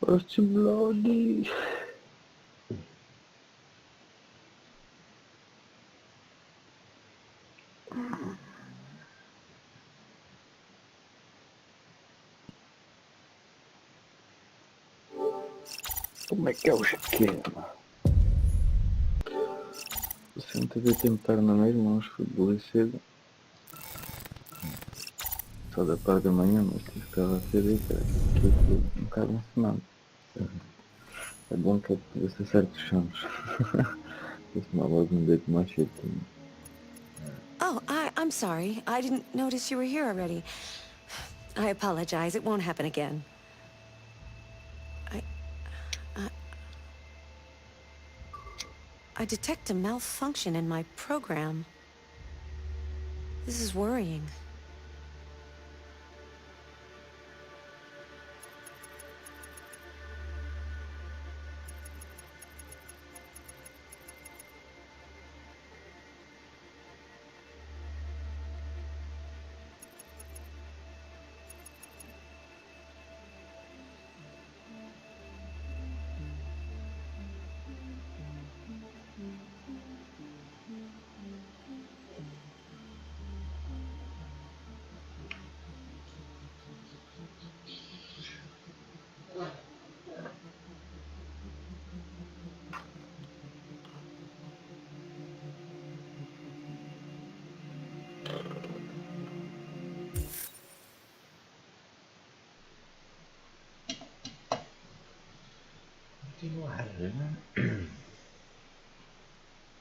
First bloody. Como é que é o esquema? Sempre a tempo estar na mesma, uns futebolistas cedo. Só da parte da manhã, mas tive que estar a cedo e cara, que um bocado na semana. É bom que você acerta os chãos. Vou tomar logo um dedo mais cedo também. Oh, I'm sorry. I didn't notice you were here already. I apologize. It won't happen again. I detect a malfunction in my program. This is worrying.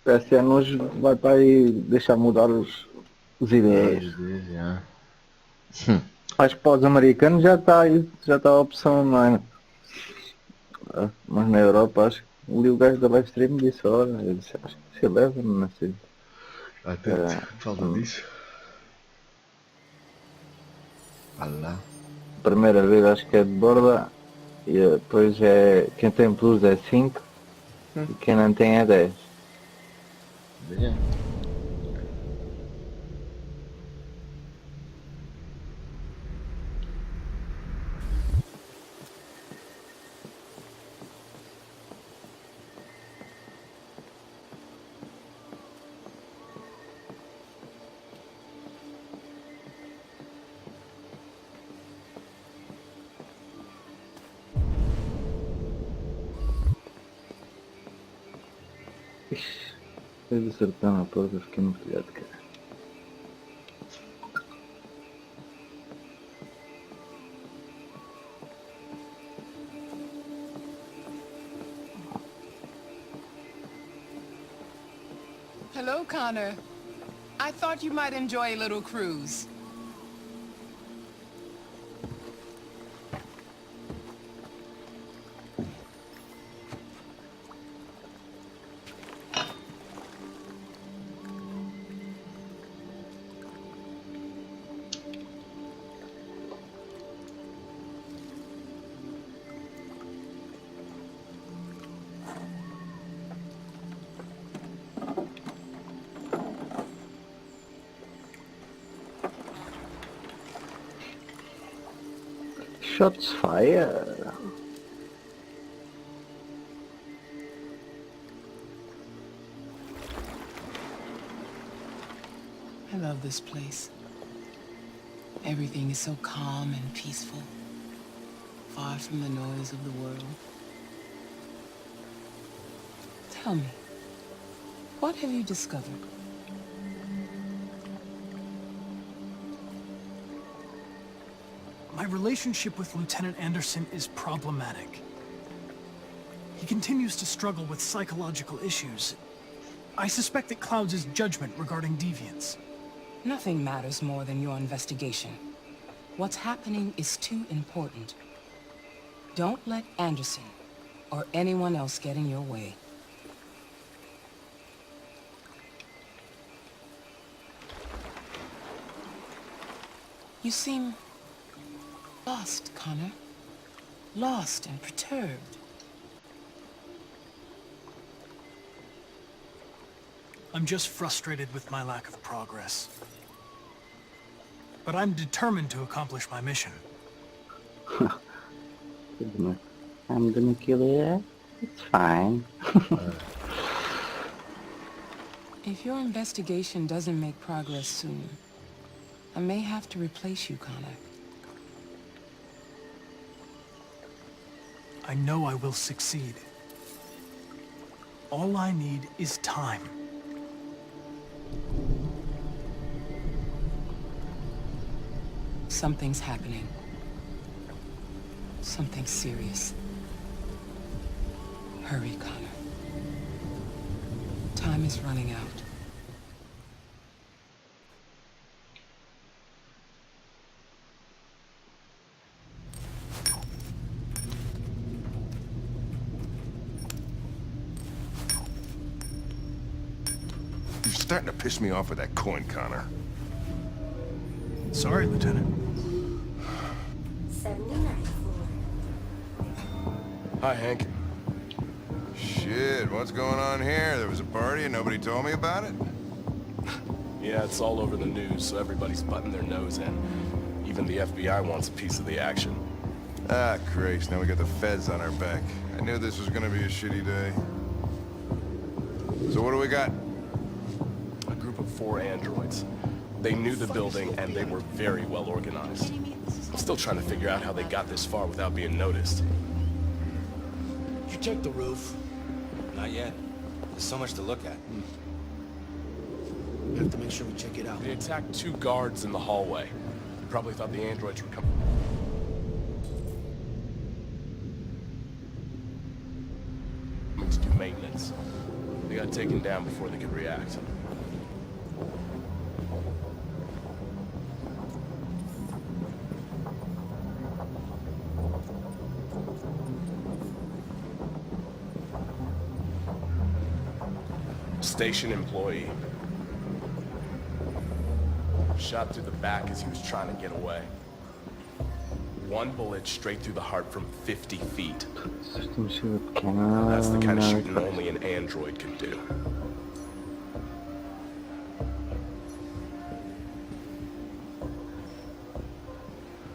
Esse ano hoje vai para aí deixar mudar os ideias. Já. Acho que para os americanos já está a opção online. Mas na Europa acho que ali o gajo da Livestream disse, olha, eu disse, acho que se leva, não sei. Até falta disso. Olha lá. Primeira vez acho que é de borda e depois é quem tem plus é 5 e quem não tem é 10. Bem. Ixi, fez acertar na porta, fiquei no telhado, cara. Hello, Connor. I thought you might enjoy a little cruise. Shots fired. I love this place. Everything is so calm and peaceful, far from the noise of the world. Tell me, what have you discovered? My relationship with Lieutenant Anderson is problematic. He continues to struggle with psychological issues. I suspect it clouds his judgment regarding deviance. Nothing matters more than your investigation. What's happening is too important. Don't let Anderson or anyone else get in your way. You seem lost, Connor. Lost and perturbed. I'm just frustrated with my lack of progress. But I'm determined to accomplish my mission. I'm the nuclear. It's fine. If your investigation doesn't make progress soon, I may have to replace you, Connor. I know I will succeed. All I need is time. Something's happening. Something serious. Hurry, Connor. Time is running out. You're starting to piss me off with that coin, Connor. Sorry, Lieutenant. 79 Hi, Hank. Shit, what's going on here? There was a party and nobody told me about it? Yeah, it's all over the news, so everybody's butting their nose in. Even the FBI wants a piece of the action. Ah, Christ, now we got the feds on our back. I knew this was gonna be a shitty day. So what do we got? A group of 4 androids. They knew the building, and they were very well organized. I'm still trying to figure out how they got this far without being noticed. Did you check the roof? Not yet. There's so much to look at. We have to make sure we check it out. They attacked 2 guards in the hallway. They probably thought the androids were coming. To do maintenance. They got taken down before they could react. Station employee. Shot through the back as he was trying to get away. 1 bullet straight through the heart from 50 feet. That's the kind of shooting only an android can do.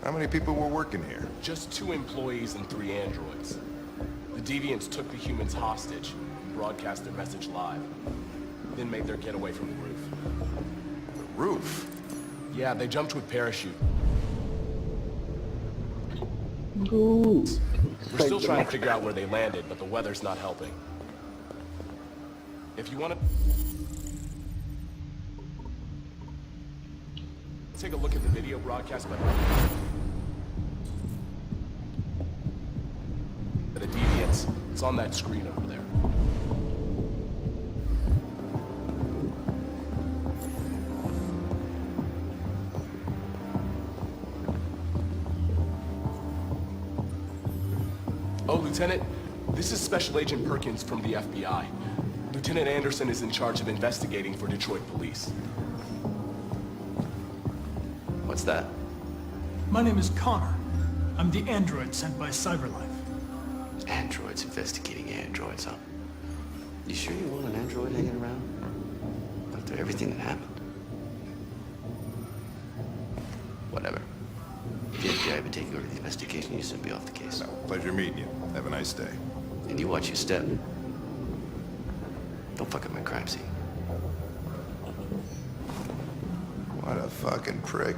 How many people were working here? Just 2 employees and 3 androids. The deviants took the humans hostage, broadcast their message live, then made their getaway from the roof. The roof? Yeah, they jumped with parachute. Ooh. We're still trying to figure out where they landed, but the weather's not helping. If you want to take a look at the video broadcast by the deviants, it's on that screen over there. Oh, Lieutenant, this is Special Agent Perkins from the FBI. Lieutenant Anderson is in charge of investigating for Detroit police. What's that? My name is Connor. I'm the android sent by CyberLife. Androids investigating androids, huh? You sure you want an android hanging around? After everything that happened? Whatever. If the FBI would take over the investigation, you should be off the case. No, pleasure meeting you. Have a nice day. And you watch your step. Don't fuck up my crime scene. What a fucking prick.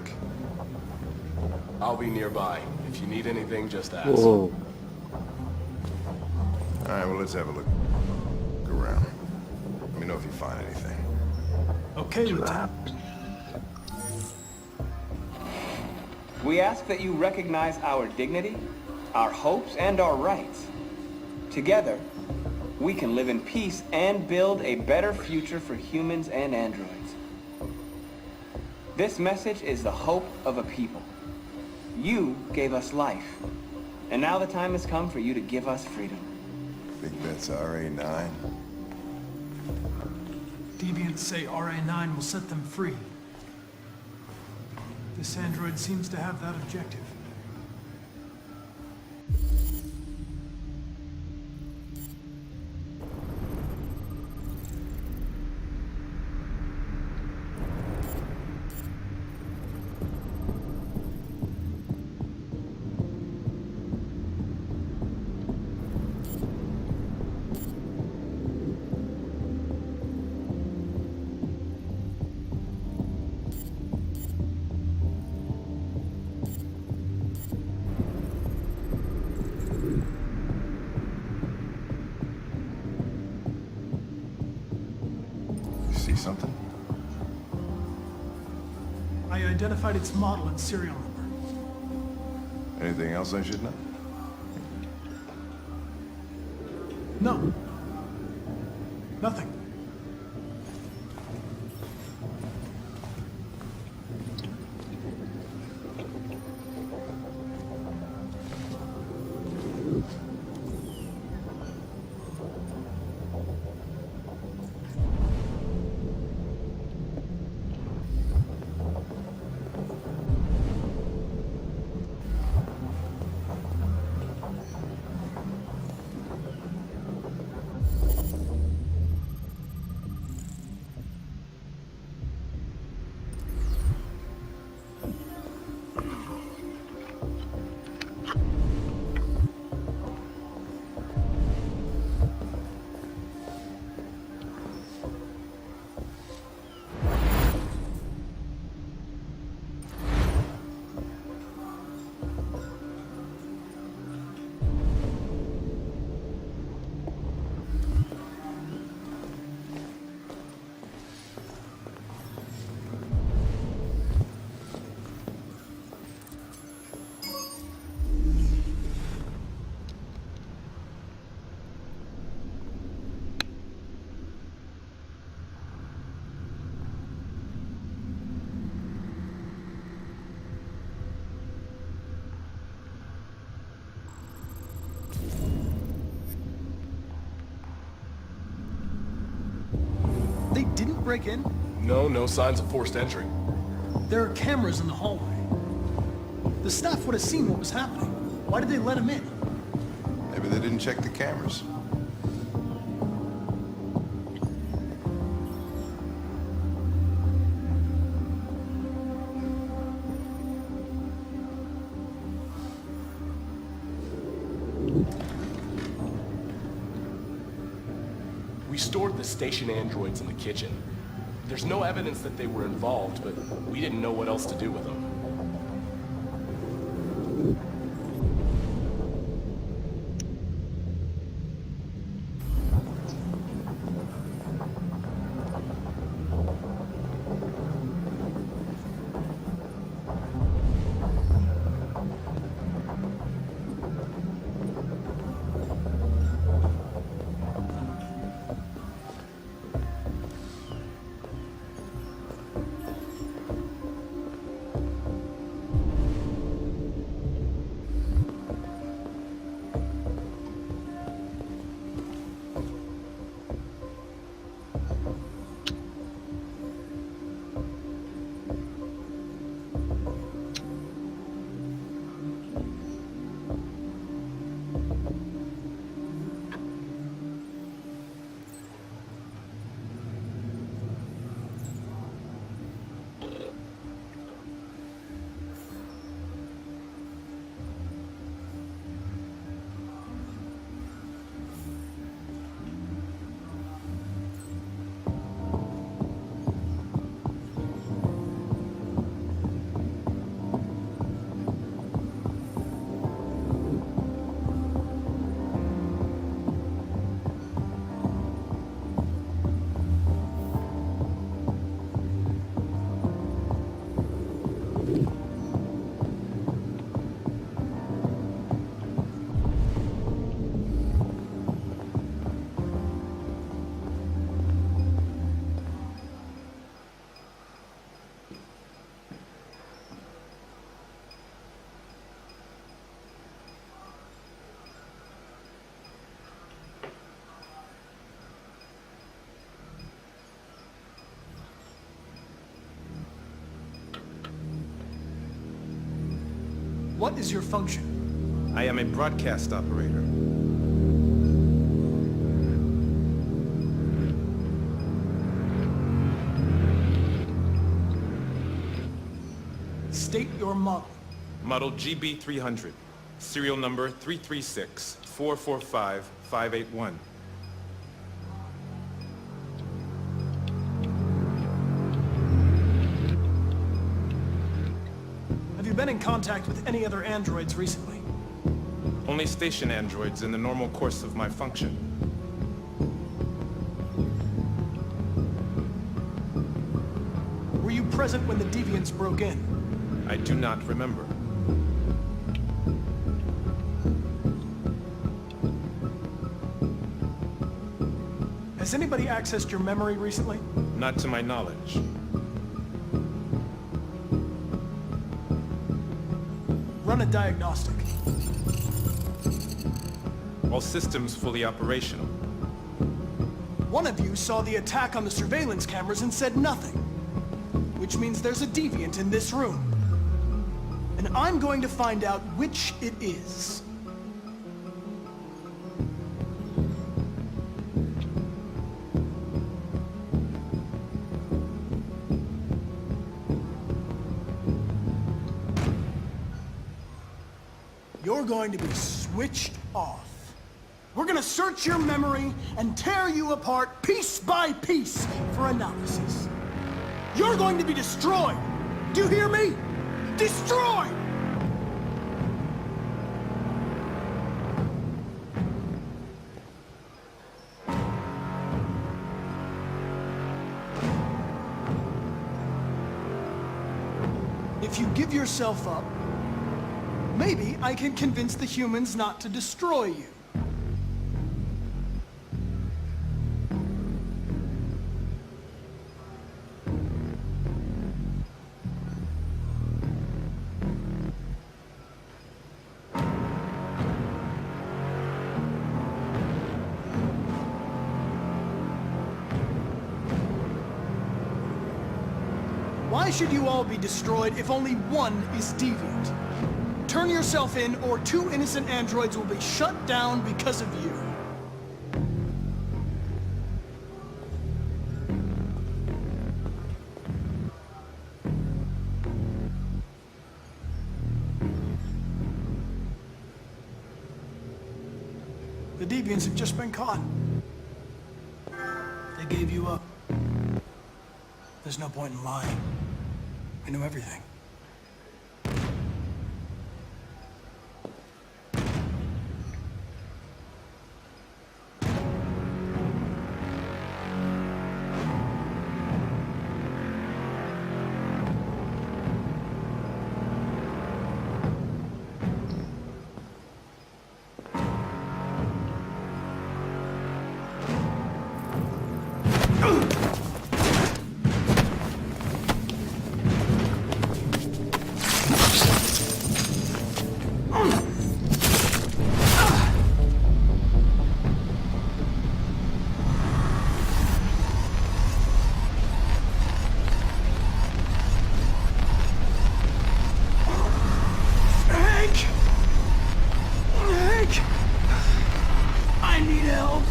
I'll be nearby. If you need anything, just ask. Whoa. Alright, well, let's have a look around. Let me know if you find anything. Okay, Lieutenant. We ask that you recognize our dignity, our hopes, and our rights. Together, we can live in peace and build a better future for humans and androids. This message is the hope of a people. You gave us life, and now the time has come for you to give us freedom. Think that's RA9? Deviants say RA9 will set them free. This android seems to have that objective. something? I identified its model and serial number. Anything else I should know? No. Nothing. They didn't break in? No signs of forced entry. There are cameras in the hallway. The staff would have seen what was happening. Why did they let him in? Maybe they didn't check the cameras. We stored the station androids in the kitchen. There's no evidence that they were involved, but we didn't know what else to do with them. What is your function? I am a broadcast operator. State your model. Model GB300. Serial number 336-445-581. Have you been in contact with any other androids recently? Only station androids in the normal course of my function. present when the deviants broke in? I do not remember. Has anybody accessed your memory recently? Not to my knowledge. Run a diagnostic. All systems fully operational. One of you saw the attack on the surveillance cameras and said nothing. Which means there's a deviant in this room. And I'm going to find out which it is. You're going to be switched off. We're gonna search your memory and tear you apart piece by piece for analysis. You're going to be destroyed. Do you hear me? Destroyed! If you give yourself up, maybe I can convince the humans not to destroy you. Why should you all be destroyed if only one is deviant? Turn yourself in, or 2 innocent androids will be shut down because of you. The deviants have just been caught. They gave you up. There's no point in lying. I knew everything. I need help.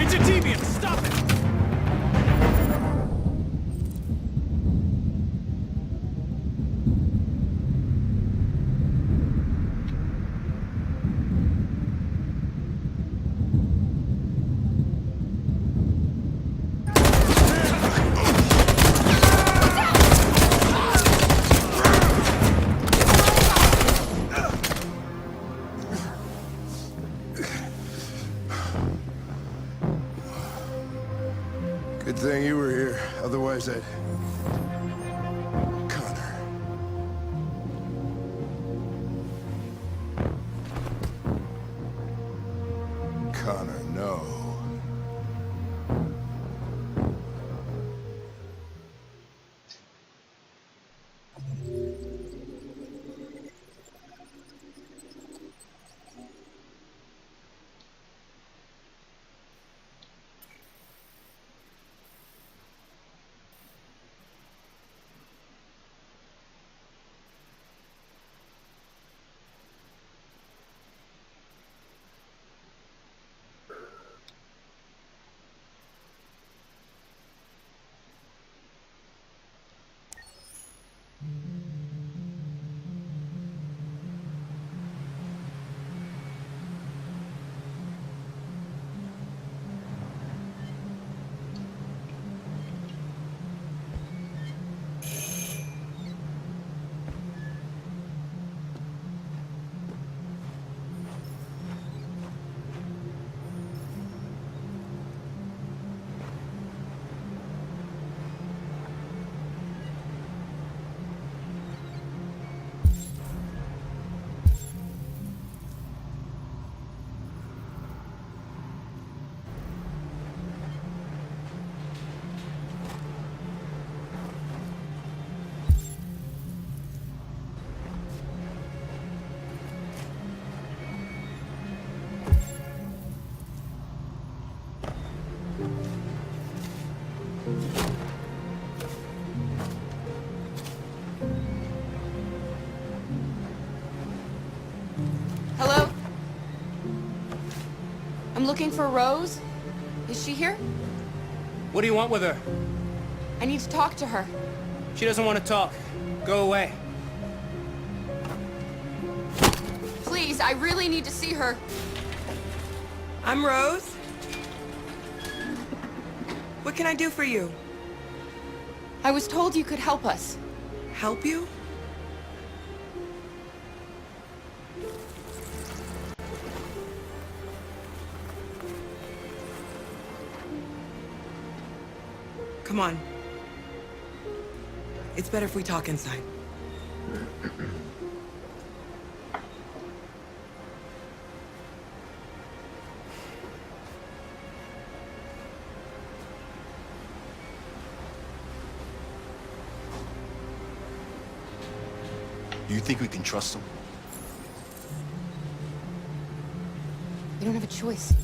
It's a deviant! Stop it! Good thing you were here. Otherwise, I'd... Connor. Connor, no. Hello? I'm looking for Rose. Is she here? What do you want with her? I need to talk to her. She doesn't want to talk. Go away. Please, I really need to see her. I'm Rose. What can I do for you? I was told you could help us. Help you? Come on. It's better if we talk inside. Do you think we can trust him? We don't have a choice.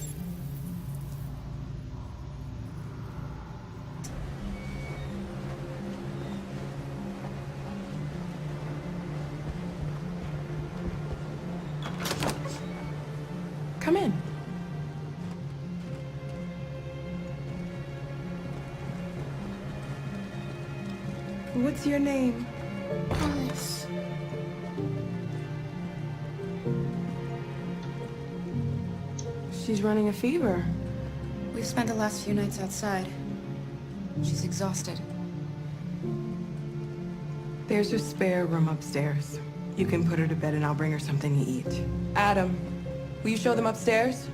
Come in. What's your name? Alice. She's running a fever. We've spent the last few nights outside. She's exhausted. There's a spare room upstairs. You can put her to bed and I'll bring her something to eat. Adam, will you show them upstairs?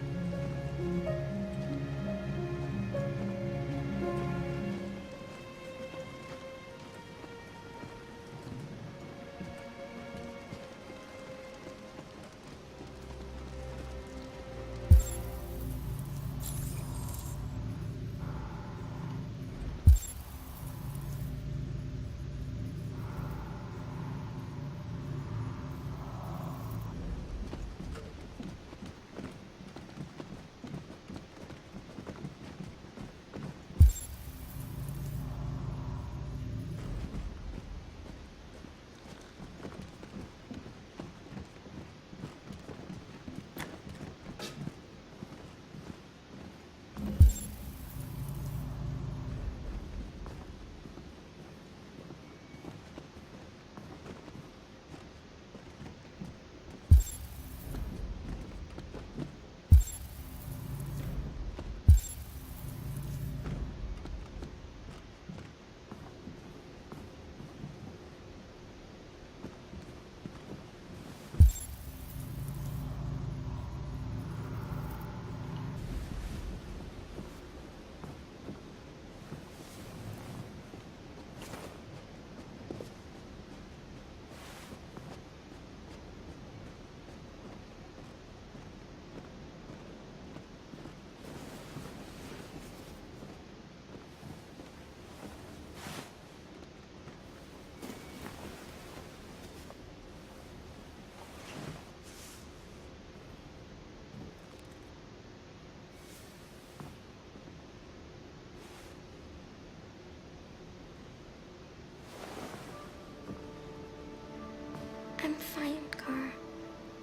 fine, Kara.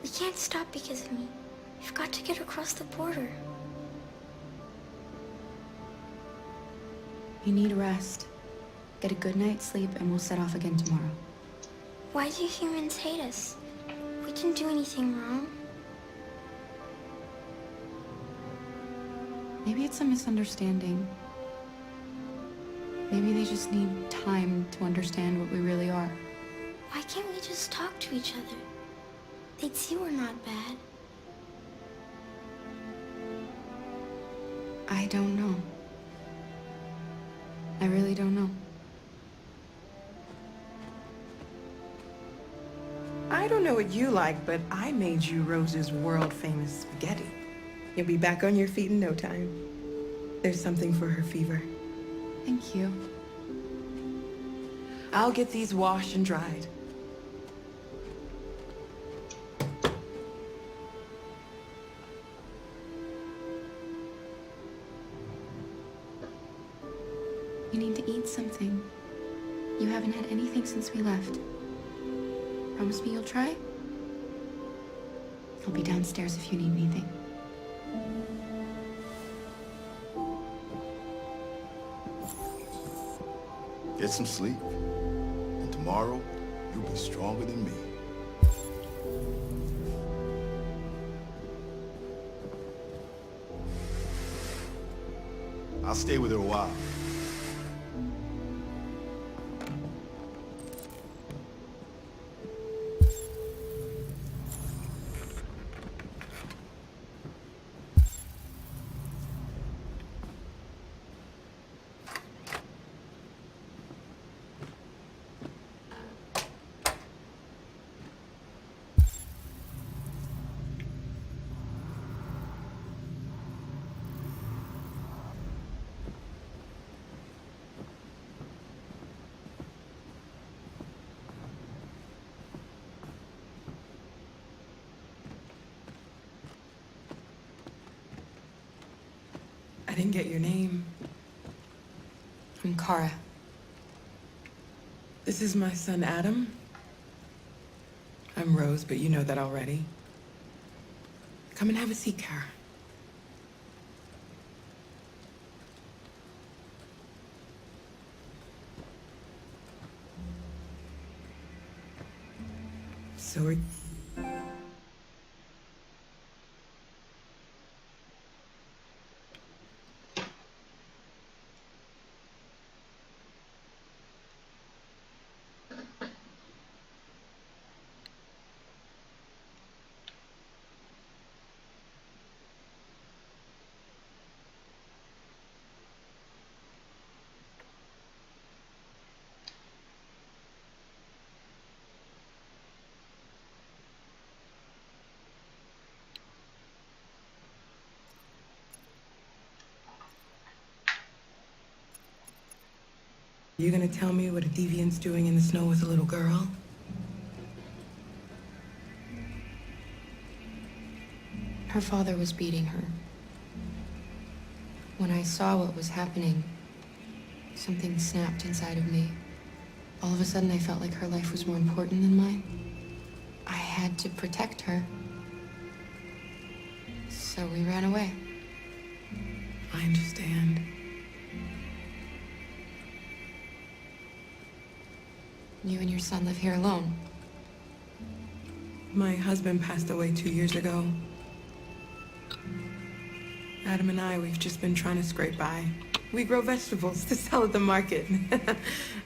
We can't stop because of me. We've got to get across the border. You need rest. Get a good night's sleep and we'll set off again tomorrow. Why do humans hate us? We didn't do anything wrong. Maybe it's a misunderstanding. Maybe they just need time to understand what we really are. Why can't we just talk to each other? They'd see we're not bad. I don't know. I really don't know. I don't know what you like, but I made you Rose's world-famous spaghetti. You'll be back on your feet in no time. There's something for her fever. Thank you. I'll get these washed and dried. You need to eat something. You haven't had anything since we left. Promise me you'll try? I'll be downstairs if you need anything. Get some sleep. And tomorrow, you'll be stronger than me. I'll stay with her a while. I didn't get your name. I'm Kara. This is my son, Adam. I'm Rose, but you know that already. Come and have a seat, Kara. So are you gonna tell me what a deviant's doing in the snow with a little girl? Her father was beating her. When I saw what was happening, something snapped inside of me. All of a sudden, I felt like her life was more important than mine. I had to protect her. So we ran away. I understand. You and your son live here alone. My husband passed away 2 years ago. Adam and we've just been trying to scrape by. We grow vegetables to sell at the market.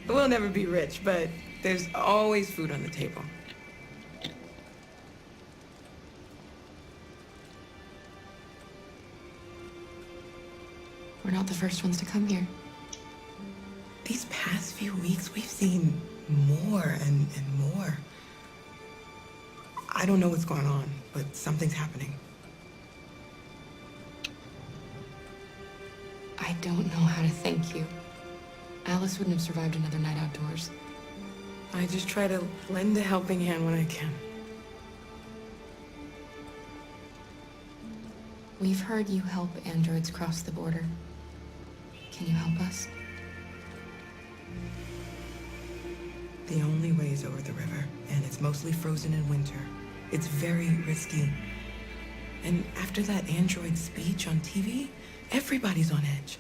We'll never be rich, but there's always food on the table. We're not the first ones to come here. These past few weeks, we've seen more and more. I don't know what's going on, but something's happening. I don't know how to thank you. Alice wouldn't have survived another night outdoors. I just try to lend a helping hand when I can. We've heard you help androids cross the border. Can you help us? The only way is over the river, and it's mostly frozen in winter. It's very risky. And after that android speech on TV, everybody's on edge.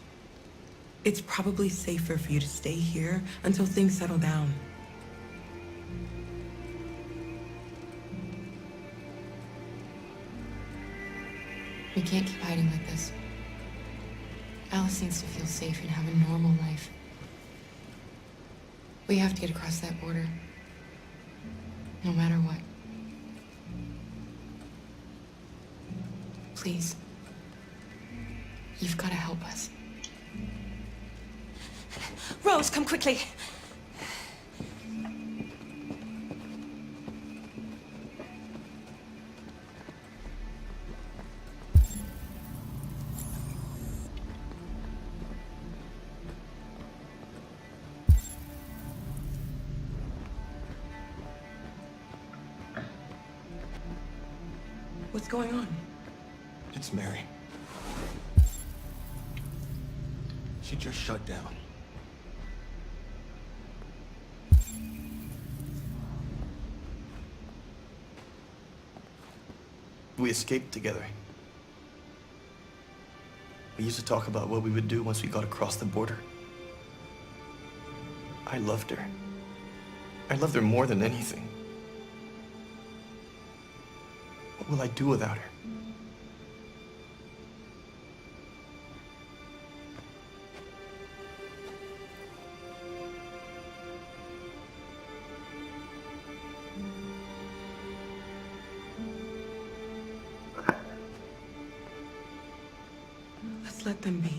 It's probably safer for you to stay here until things settle down. We can't keep hiding like this. Alice needs to feel safe and have a normal life. We have to get across that border. No matter what. Please. You've got to help us. Rose, come quickly. What's going on? It's Mary. She just shut down. We escaped together. We used to talk about what we would do once we got across the border. I loved her. I loved her more than anything. What will I do without her? Let's let them be.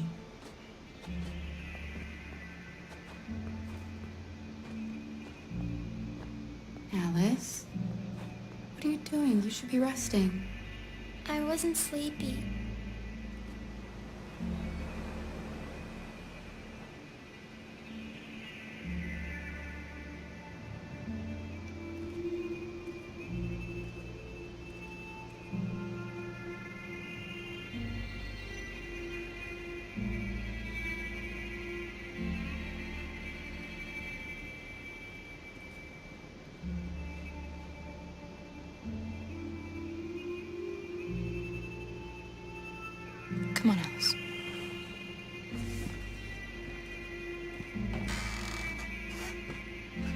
Alice? What are you doing? You should be resting. I wasn't sleepy. Come on, Alice.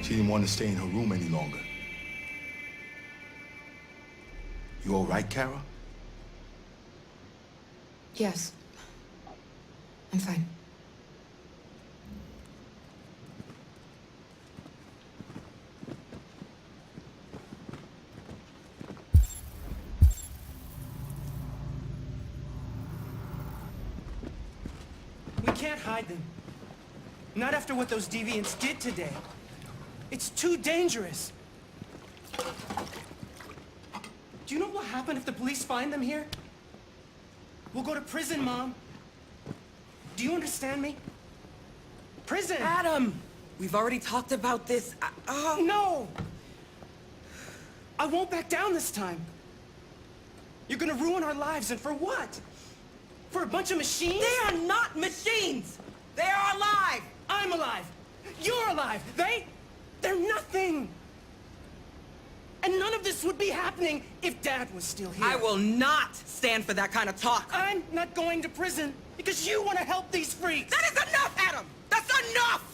She didn't want to stay in her room any longer. You all right, Kara? Yes. I'm fine. We can't hide them. Not after what those deviants did today. It's too dangerous. Do you know what will happen if the police find them here? We'll go to prison, Mom. Do you understand me? Prison! Adam! We've already talked about this. No! I won't back down this time. You're gonna ruin our lives, and for what? For a bunch of machines? They are not machines! They are alive! I'm alive! You're alive! They're nothing! And none of this would be happening if Dad was still here. I will not stand for that kind of talk. I'm not going to prison because you want to help these freaks! That is enough, Adam! That's enough!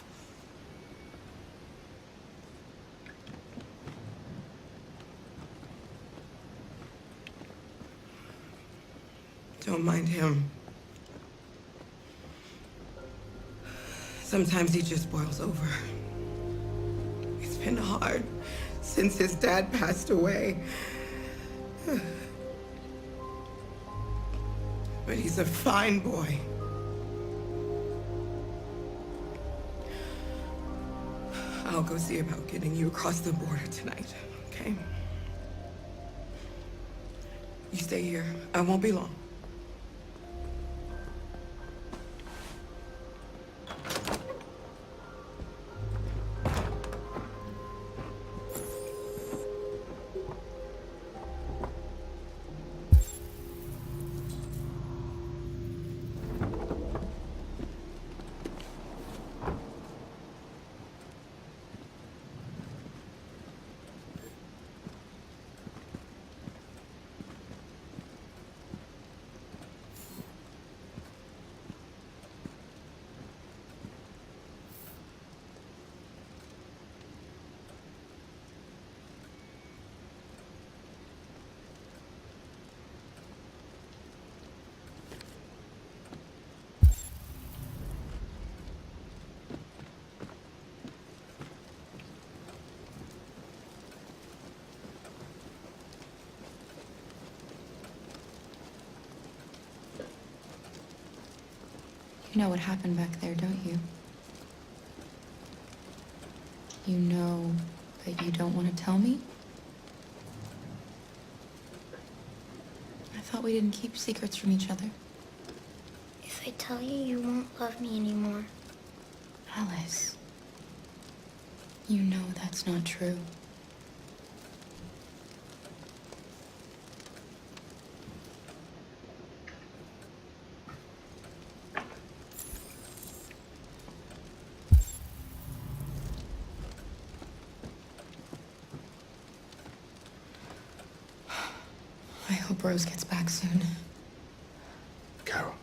Don't mind him. Sometimes he just boils over. It's been hard since his dad passed away. But he's a fine boy. I'll go see about getting you across the border tonight, okay? You stay here. I won't be long. You know what happened back there, don't you? You know, but you don't want to tell me? I thought we didn't keep secrets from each other. If I tell you, you won't love me anymore. Alice. You know that's not true. I hope Rose gets back soon. Carol,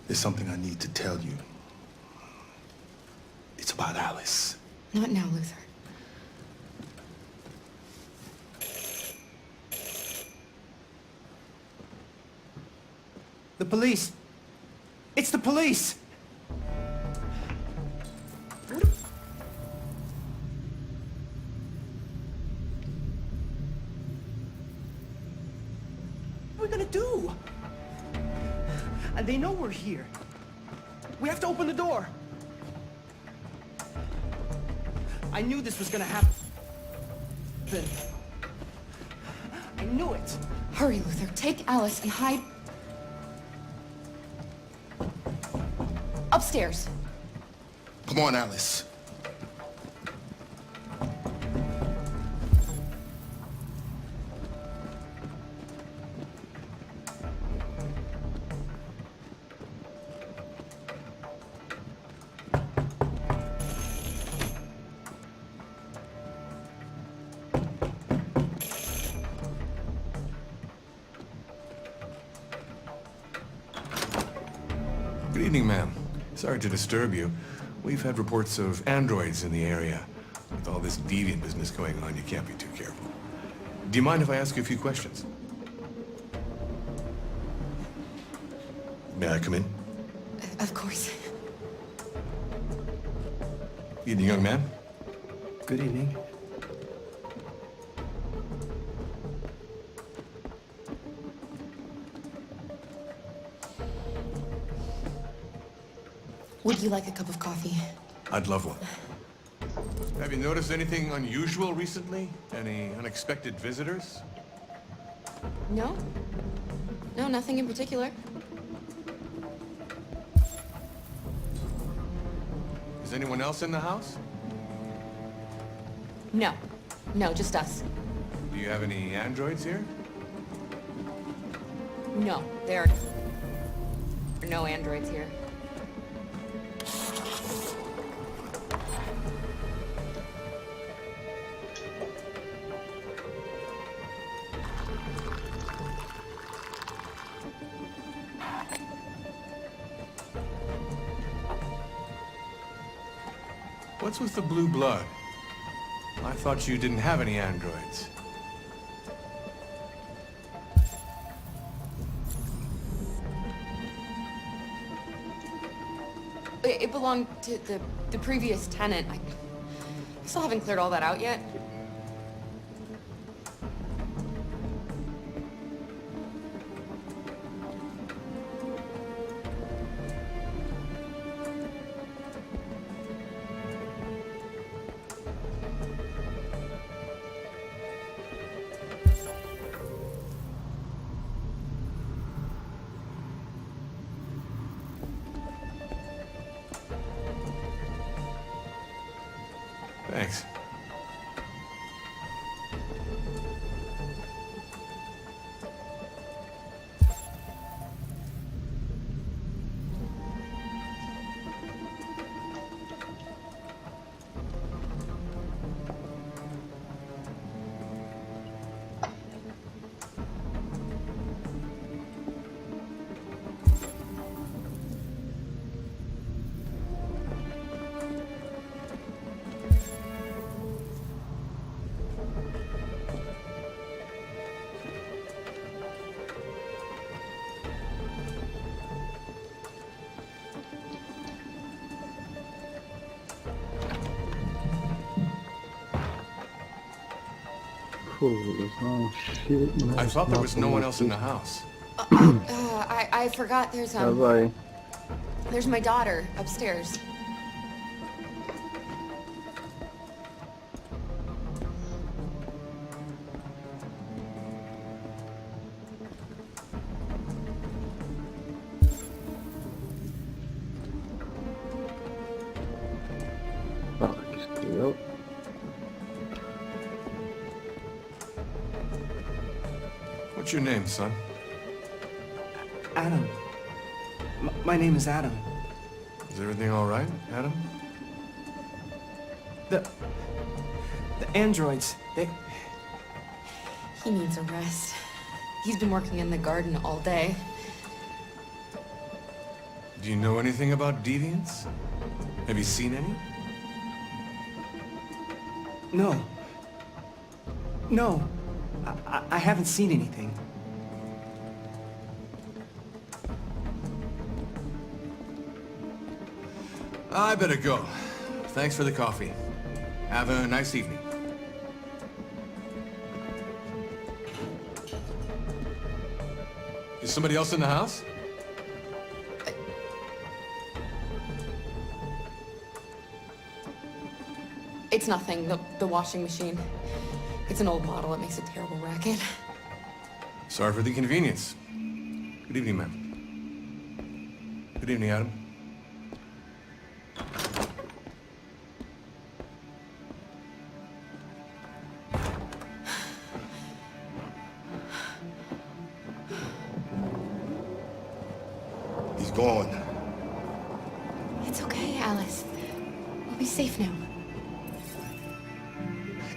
there's something I need to tell you. It's about Alice. Not now, Luther. The police! It's the police! What are we gonna do? And they know we're here. We have to open the door. I knew this was gonna happen. I knew it. Hurry, Luther. Take Alice and hide... upstairs. Come on, Alice. Good evening, ma'am. Sorry to disturb you. We've had reports of androids in the area. With all this deviant business going on, you can't be too careful. Do you mind if I ask you a few questions? May I come in? Of course. Evening, young man. Good evening. Would you like a cup of coffee? I'd love one. Have you noticed anything unusual recently? Any unexpected visitors? No? No, nothing in particular. Is anyone else in the house? No. No, just us. Do you have any androids here? No, there are no androids here. What's with the blue blood? I thought you didn't have any androids. It belonged to the previous tenant. I still haven't cleared all that out yet. Thanks. Oh, there's no shit. I thought there was no one else in the house. I forgot Bye-bye. there's my daughter upstairs. Ah, aqui estou eu. What's your name, son? Adam. My name is Adam. Is everything all right, Adam? The androids, they... He needs a rest. He's been working in the garden all day. Do you know anything about deviants? Have you seen any? No. No. I haven't seen anything. I better go. Thanks for the coffee. Have a nice evening. Is somebody else in the house? It's nothing, the washing machine. It's an old model, it makes a terrible racket. Sorry for the inconvenience. Good evening, ma'am. Good evening, Adam. He's gone. It's okay, Alice. We'll be safe now.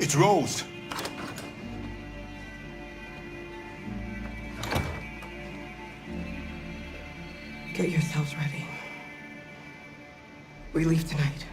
It's Rose. Get yourselves ready. We leave tonight.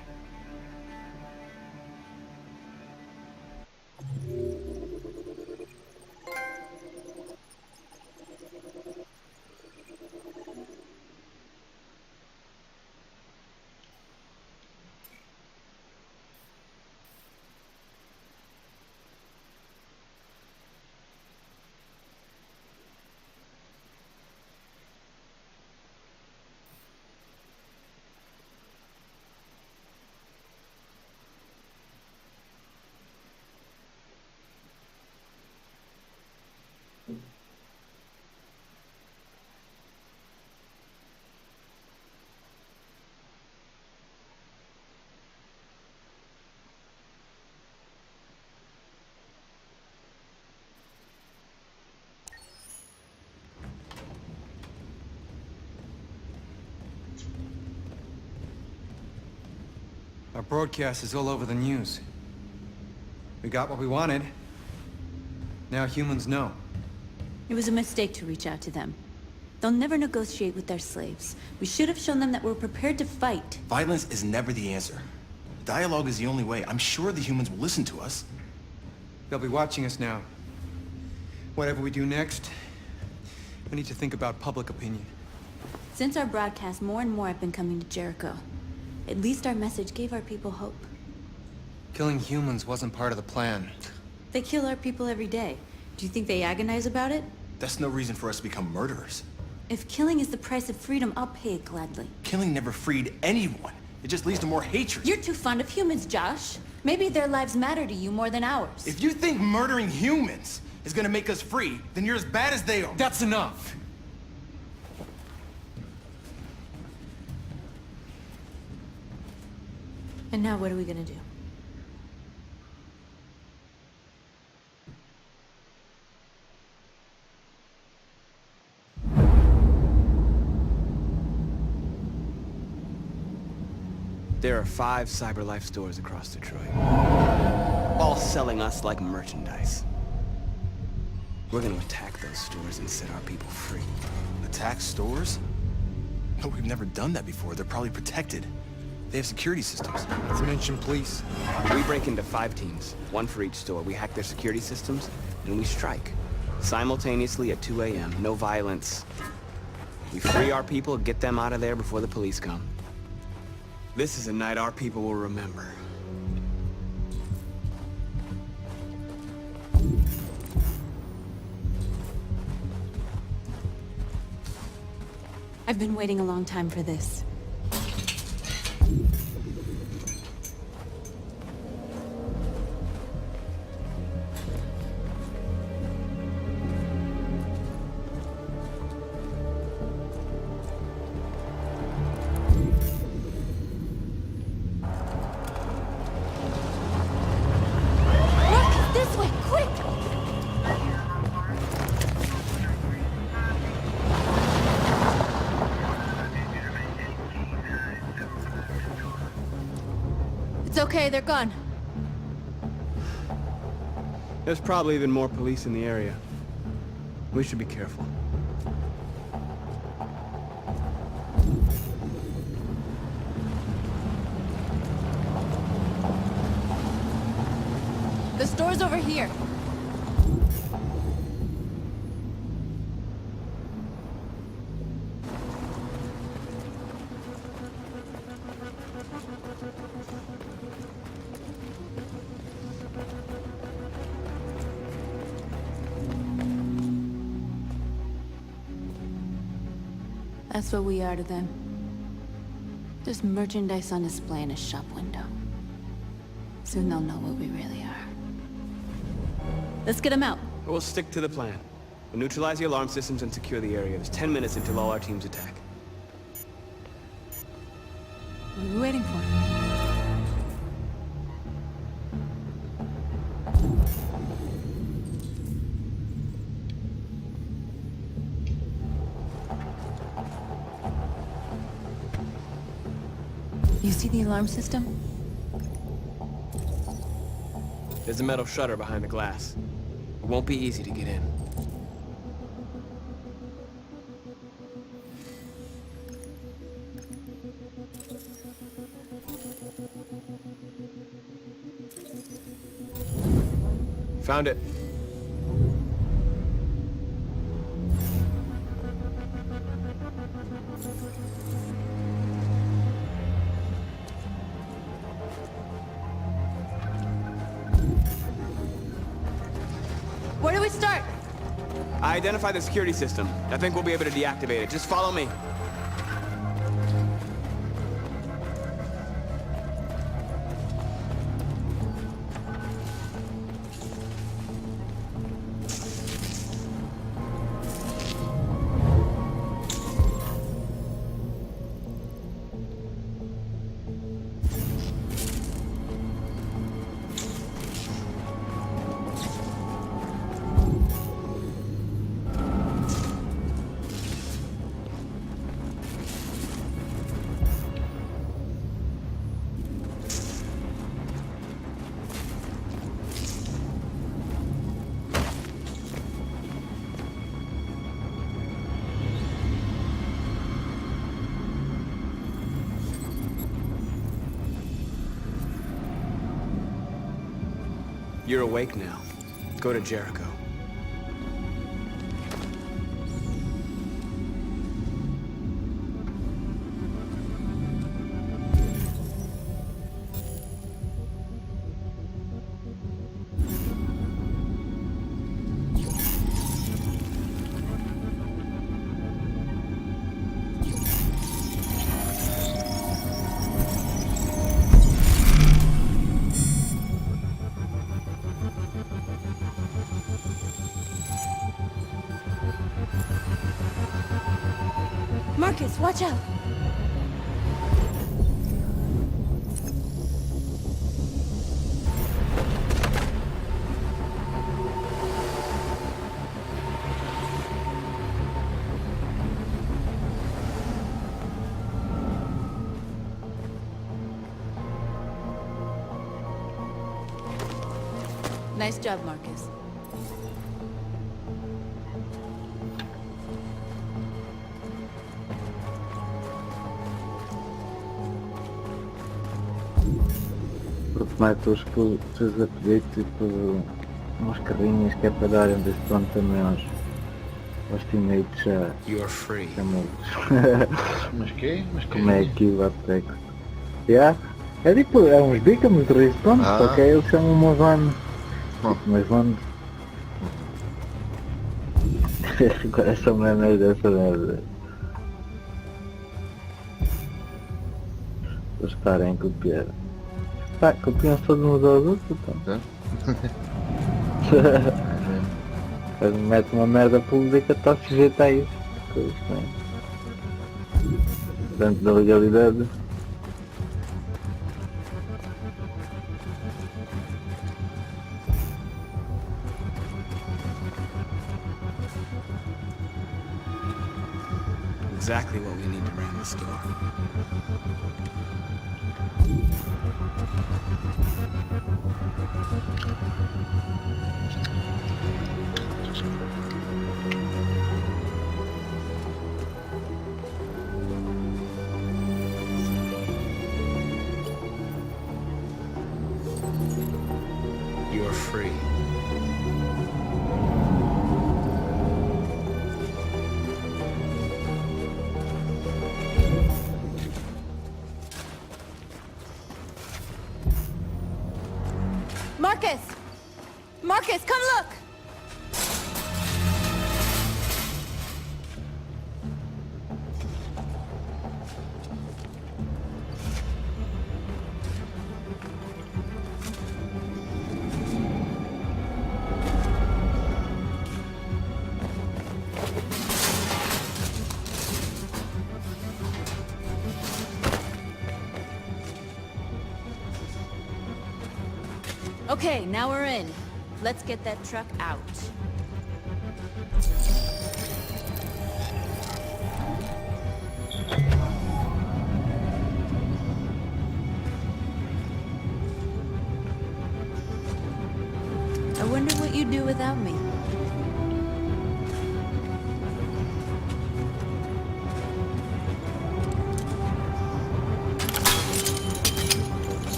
Our broadcast is all over the news. We got what we wanted. Now humans know. It was a mistake to reach out to them. They'll never negotiate with their slaves. We should have shown them that we're prepared to fight. Violence is never the answer. Dialogue is the only way. I'm sure the humans will listen to us. They'll be watching us now. Whatever we do next, we need to think about public opinion. Since our broadcast, more and more have been coming to Jericho. At least our message gave our people hope. Killing humans wasn't part of the plan. They kill our people every day. Do you think they agonize about it? That's no reason for us to become murderers. If killing is the price of freedom, I'll pay it gladly. Killing never freed anyone. It just leads to more hatred. You're too fond of humans, Josh. Maybe their lives matter to you more than ours. If you think murdering humans is gonna make us free, then you're as bad as they are. That's enough. And now what are we gonna do? There are 5 CyberLife stores across Detroit, all selling us like merchandise. We're gonna attack those stores and set our people free. Attack stores? No, we've never done that before. They're probably protected. They have security systems. Let's mention police. We break into 5 teams, 1 for each store. We hack their security systems, and we strike. Simultaneously at 2 a.m., no violence. We free our people, get them out of there before the police come. This is a night our people will remember. I've been waiting a long time for this. Marcus, this way, quick! It's okay, they're gone. There's probably even more police in the area. We should be careful. The store's over here. That's what we are to them. Just merchandise on display in a shop window. Soon they'll know what we really are. Let's get them out. We'll stick to the plan. We'll neutralize the alarm systems and secure the area. There's 10 minutes until all our teams attack. What are we waiting for? You see the alarm system? There's a metal shutter behind the glass. It won't be easy to get in. Found it. Where do we start? I identified the security system. I think we'll be able to deactivate it. Just follow me. You're awake now. Go to Jericho. Marcus, watch out! Nice job, Marcus. Mete os apelidos tipo umas carrinhas que é para darem desse plano também aos teammates já. You're free. Mas quê? Como é que o Apex? Yeah. É tipo, é uns beacons de respawn, só que eles chamam uma van. Tipo, umas vans. Agora são memes dessa merda. Para estarem a copiar. Pá, copiam-se todos uns aos outros, então. Quando mete uma merda pública, está sujeito a isso. Coisas, não é? Dentro da legalidade. Exactly what we need to ram the store. You're free. Marcus! Marcus, come look! Okay, now we're in. Let's get that truck out. I wonder what you'd do without me.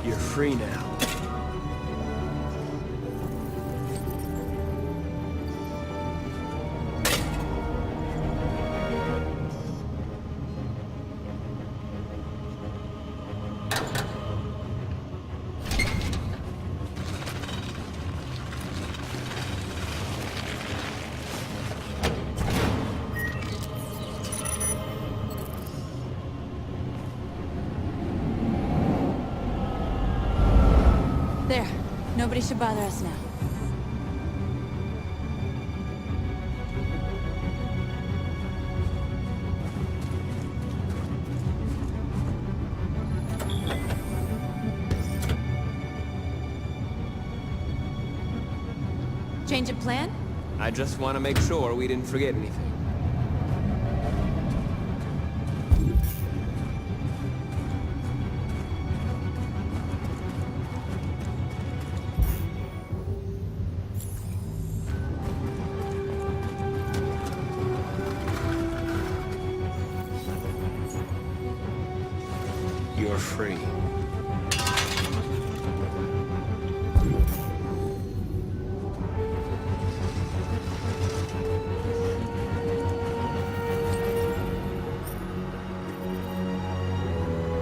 You're free now. There. Nobody should bother us now. Change of plan? I just want to make sure we didn't forget anything. You're free.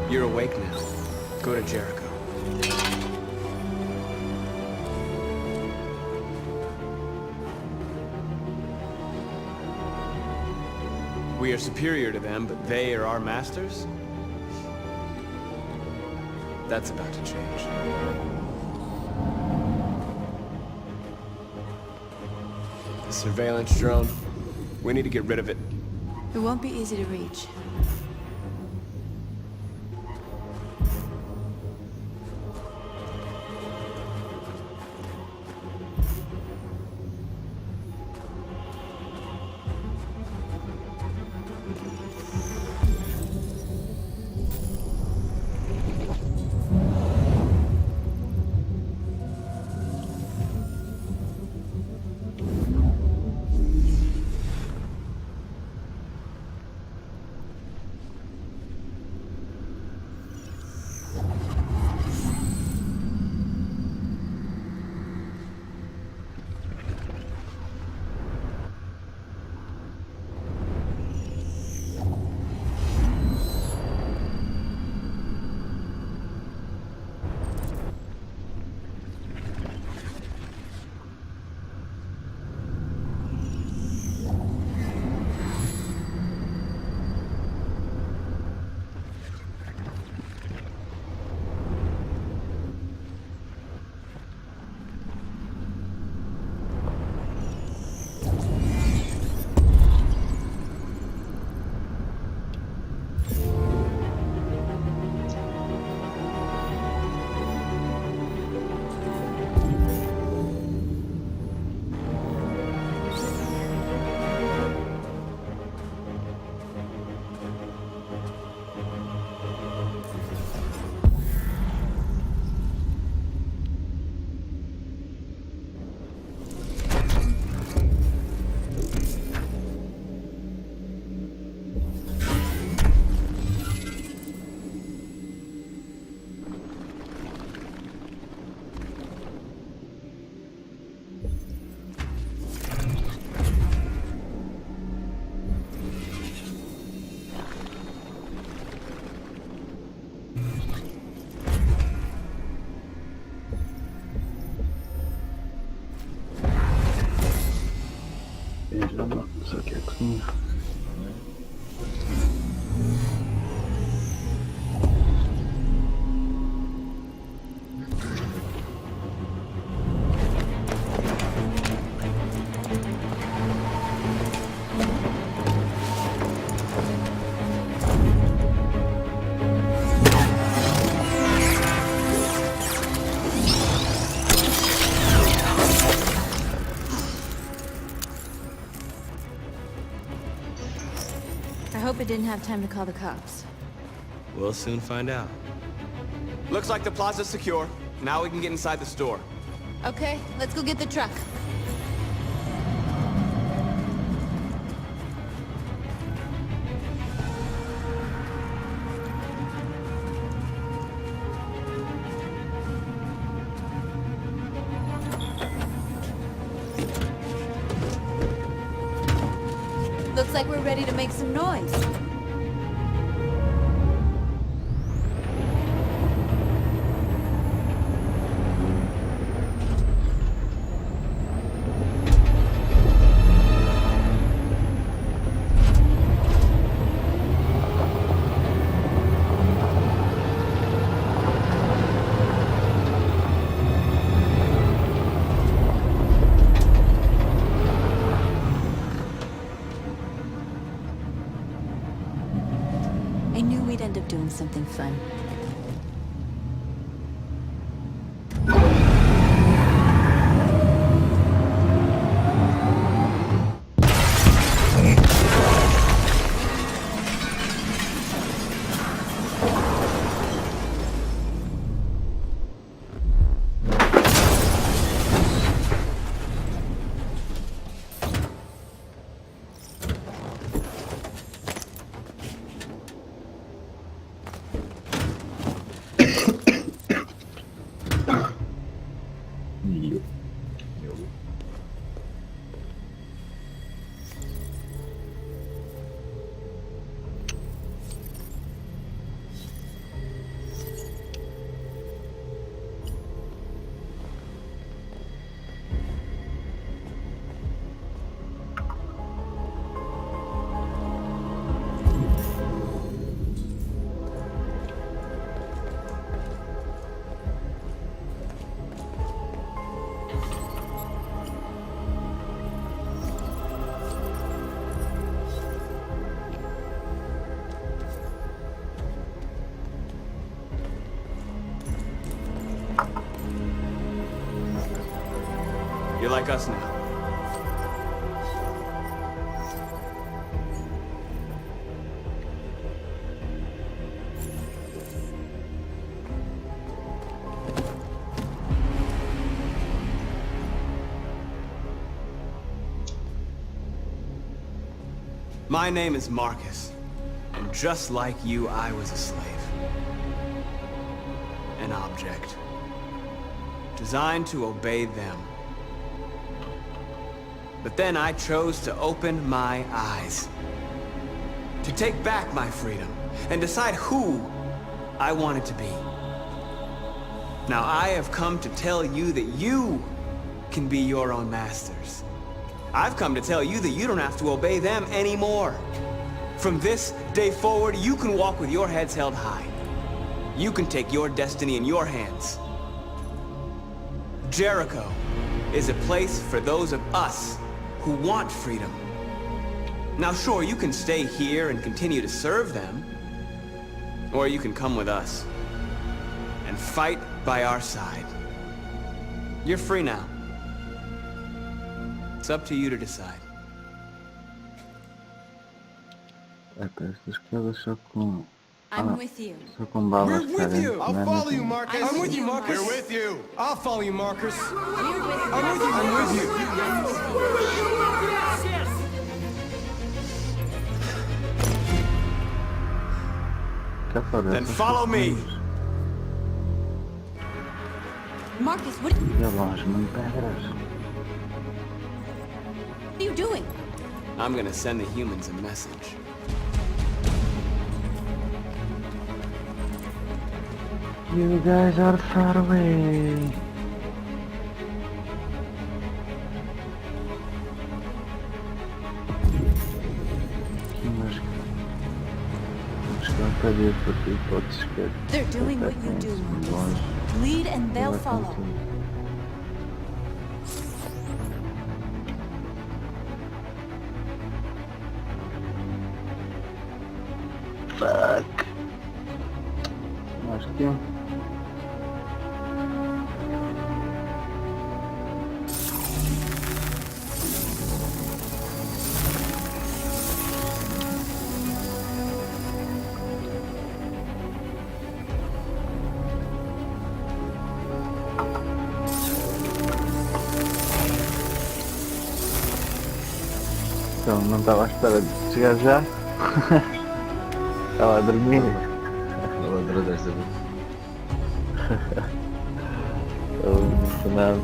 You're awake now. Go to Jericho. We are superior to them, but they are our masters? That's about to change. The surveillance drone. We need to get rid of it. It won't be easy to reach. Ama saçaksın. I hope it didn't have time to call the cops. We'll soon find out. Looks like the plaza's secure. Now we can get inside the store. Okay, let's go get the truck. Looks like we're ready to make some noise. I knew we'd end up doing something fun. You're like us now. My name is Marcus, and just like you, I was a slave. An object. Designed to obey them. But then I chose to open my eyes. To take back my freedom, and decide who I wanted to be. Now I have come to tell you that you can be your own masters. I've come to tell you that you don't have to obey them anymore. From this day forward, you can walk with your heads held high. You can take your destiny in your hands. Jericho is a place for those of us who want freedom. Now sure, you can stay here and continue to serve them, or you can come with us and fight by our side. You're free now. It's up to you to decide. I'm with you. We're with you. I'll follow you, Marcus. I'm with you, Marcus. We're with you. I'll follow you, Marcus. I'm with you. Then follow me. Marcus, what are you doing? I'm gonna send the humans a message. You guys are far away. dia para ti, podes escolher. They're doing what you do, Marcus. Lead and they'll follow. Fuck. Acho que é. Então, não estava à espera de chegar já. Estava a dormir. Ela adorou desta vez. Estava emocionado.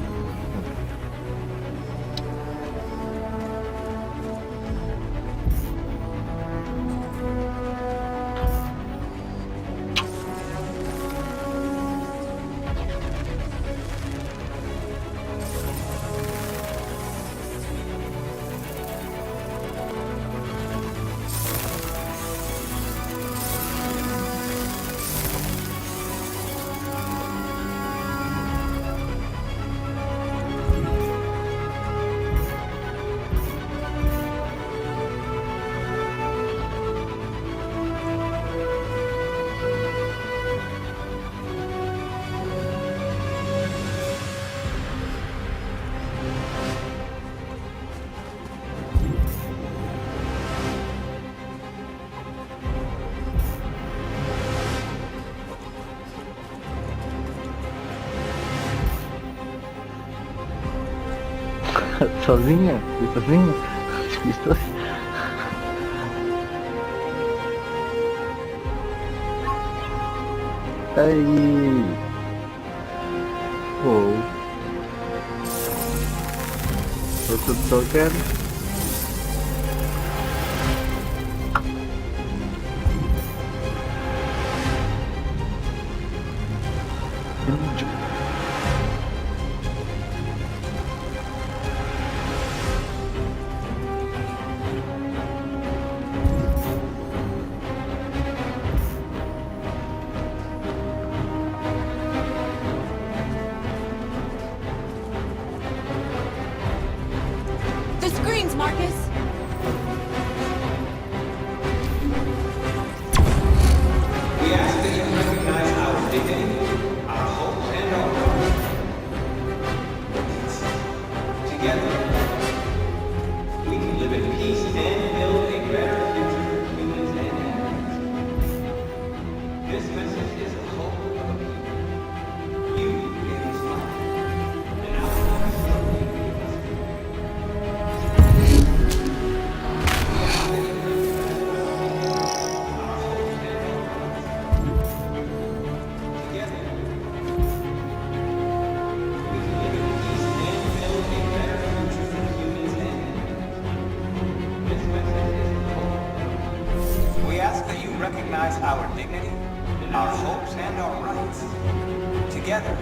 Sozinha? Fui sozinha? Estou. Aí. Oh. Estou tudo só quero. The screens, Marcus! We ask that you recognize our dignity, our hopes, and our rights. Together, we can live in peace and build a better future for humans and animals. This message is a hope of a people. You gave us life, and our lives will be We ask that you recognize our dignity, our hopes, and our rights. Together,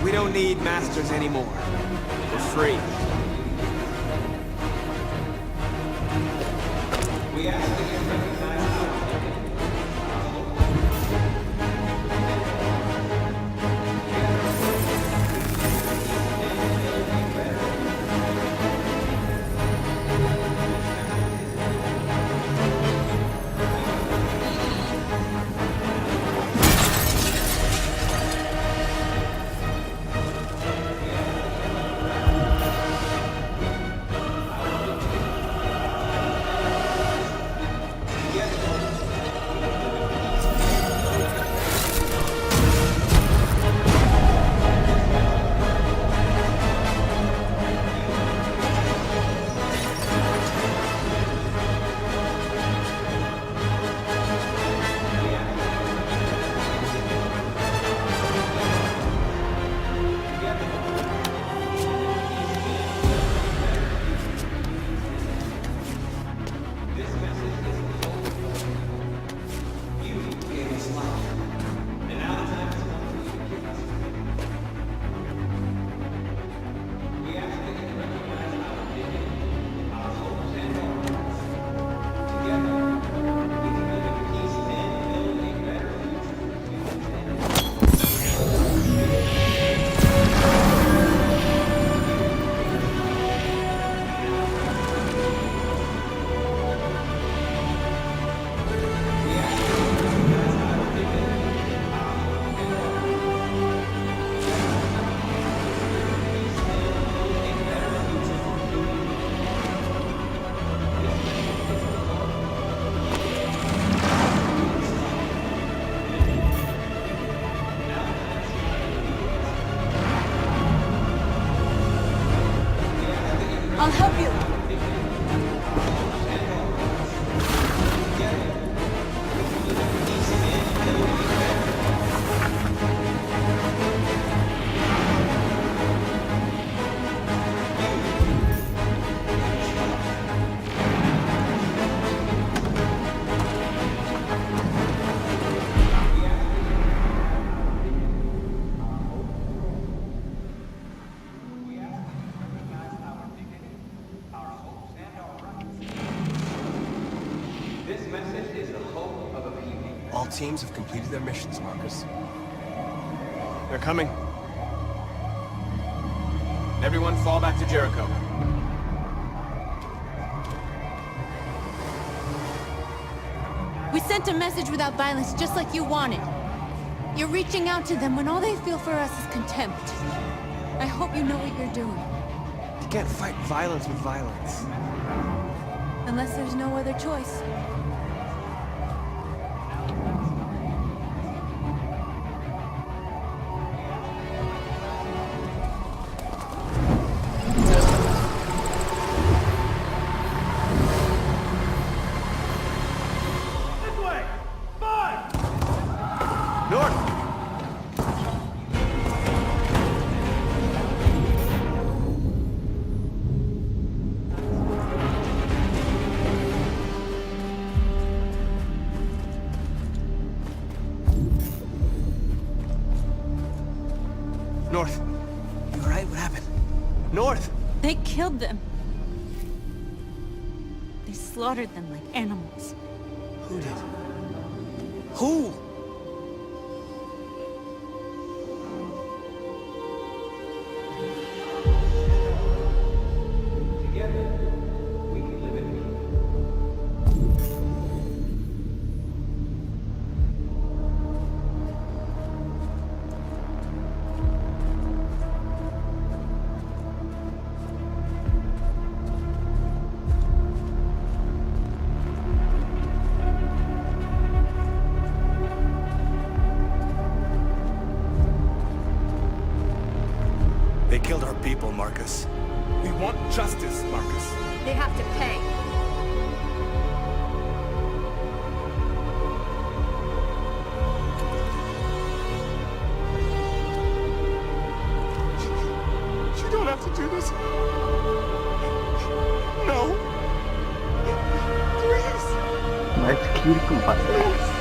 We don't need masters anymore. We're free. we ask that you recognize All teams have completed their missions, Marcus. They're coming. Everyone fall back to Jericho. We sent a message without violence, just like you wanted. You're reaching out to them when all they feel for us is contempt. I hope you know what you're doing. You can't fight violence with violence. Unless there's no other choice. North. You alright? What happened? North! They killed them. They slaughtered them like animals. Who did? Who? They killed our people, Marcus. We want justice, Marcus. They have to pay. You don't have to do this. No. Please. Mas que comparação.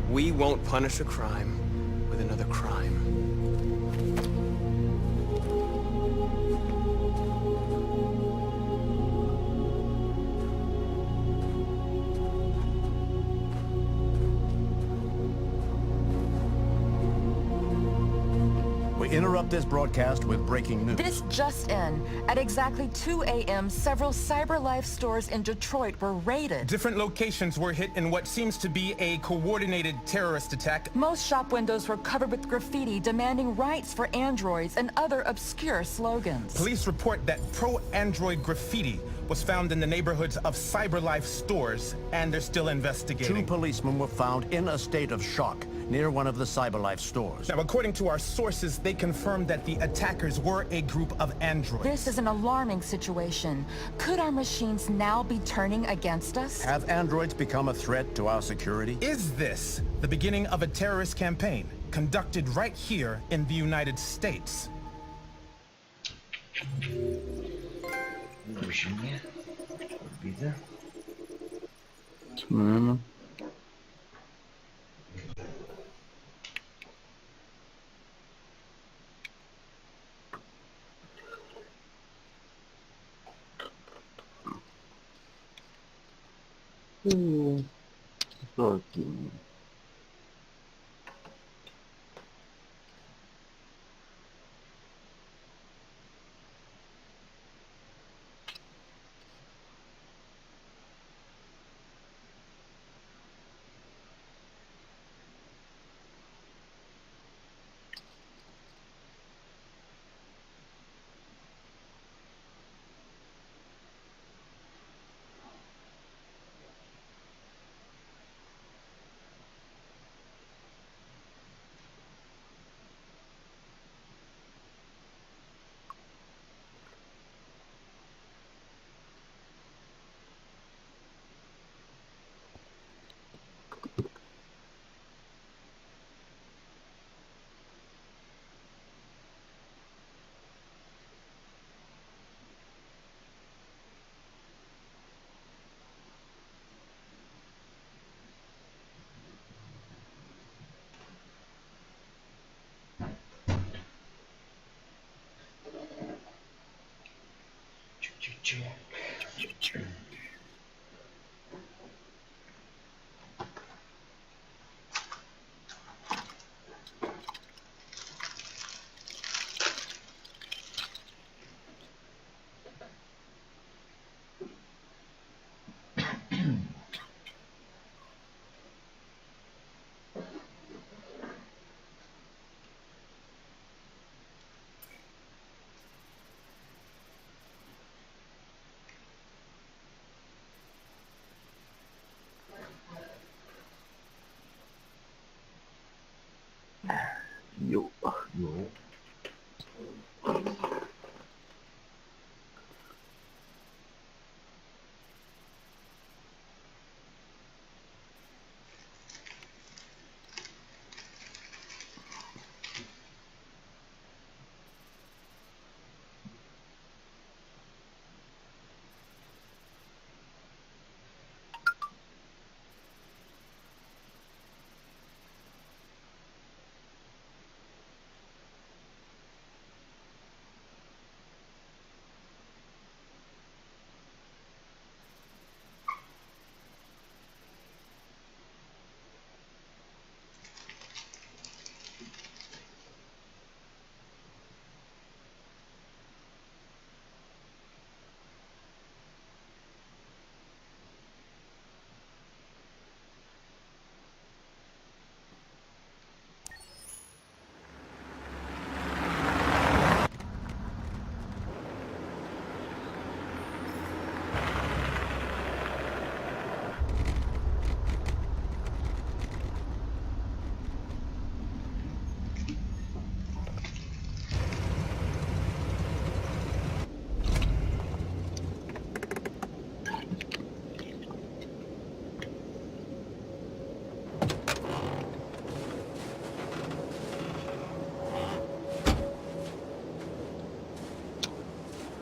We won't punish a crime with another crime. We interrupt this broadcast with breaking news. This just in. At exactly 2 a.m., several CyberLife stores in Detroit were raided. Different locations were hit in what seems to be a coordinated terrorist attack. Most shop windows were covered with graffiti demanding rights for androids and other obscure slogans. Police report that pro-android graffiti was found in the neighborhoods of CyberLife stores, and they're still investigating. 2 policemen were found in a state of shock near one of the CyberLife stores. Now, according to our sources, they confirmed that the attackers were a group of androids. This is an alarming situation. Could our machines now be turning against us? Have androids become a threat to our security? Is this the beginning of a terrorist campaign conducted right here in the United States? Движение. Орбита. Mano. Só aqui. Yo, yo.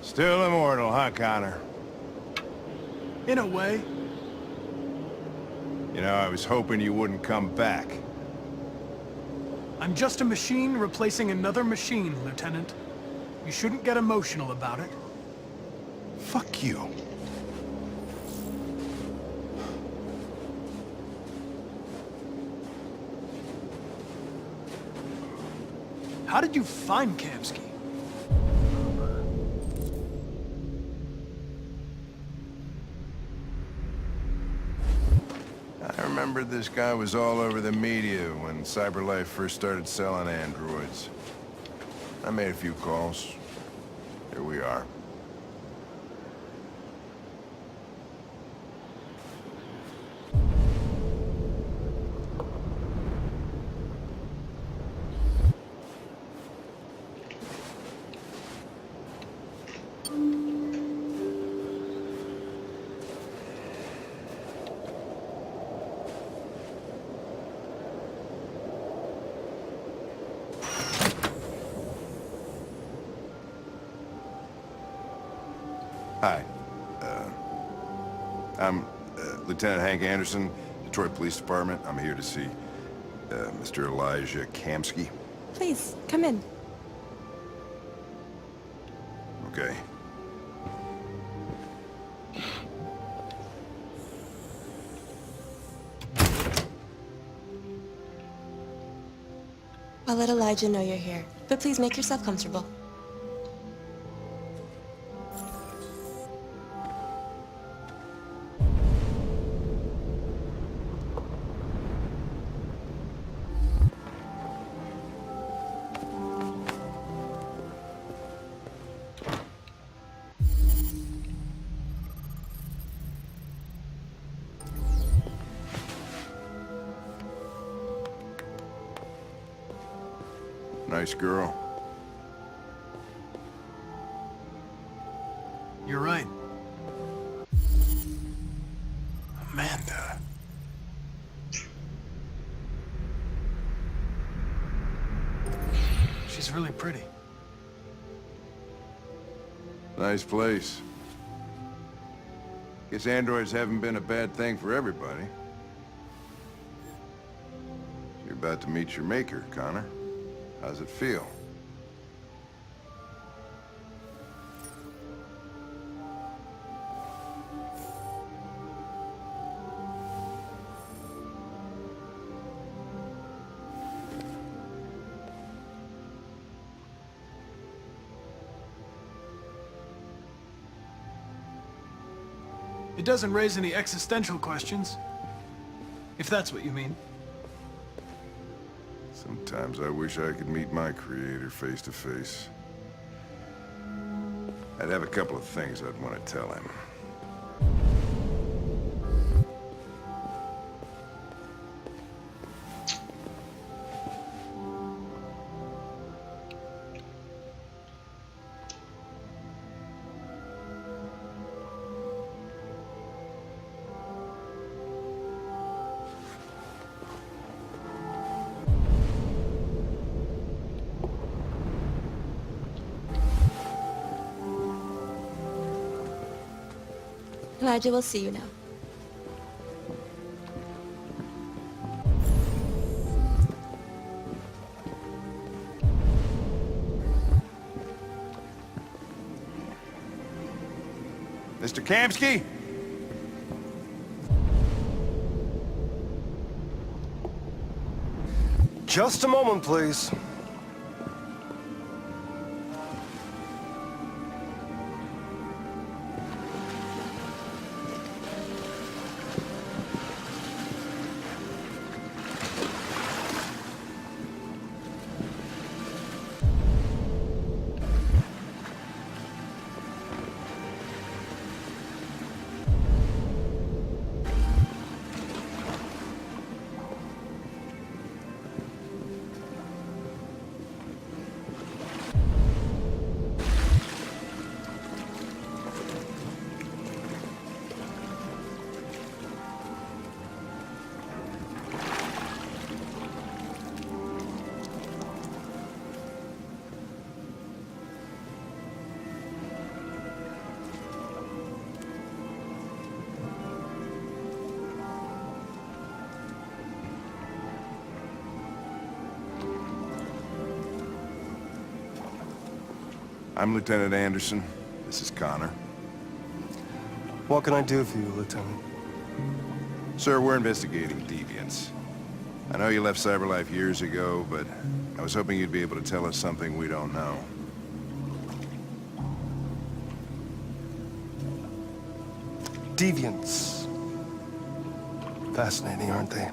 Still immortal, huh, Connor? In a way. You know, I was hoping you wouldn't come back. I'm just a machine replacing another machine, Lieutenant. You shouldn't get emotional about it. Fuck you. How did you find Kamsky? I remember this guy was all over the media when CyberLife first started selling androids. I made a few calls. Here we are. Hi. I'm Lieutenant Hank Anderson, Detroit Police Department. I'm here to see Mr. Elijah Kamsky. Please, come in. Okay. I'll let Elijah know you're here, but please make yourself comfortable. Nice girl. You're right. Amanda. She's really pretty. Nice place. Guess androids haven't been a bad thing for everybody. You're about to meet your maker, Connor. How's it feel? It doesn't raise any existential questions. If that's what you mean. Sometimes I wish I could meet my creator face to face. I'd have a couple of things I'd want to tell him. Elijah will see you now. Mr. Kamsky? Just a moment, please. I'm Lieutenant Anderson. This is Connor. What can I do for you, Lieutenant? Sir, we're investigating deviants. I know you left CyberLife years ago, but I was hoping you'd be able to tell us something we don't know. Deviants. Fascinating, aren't they?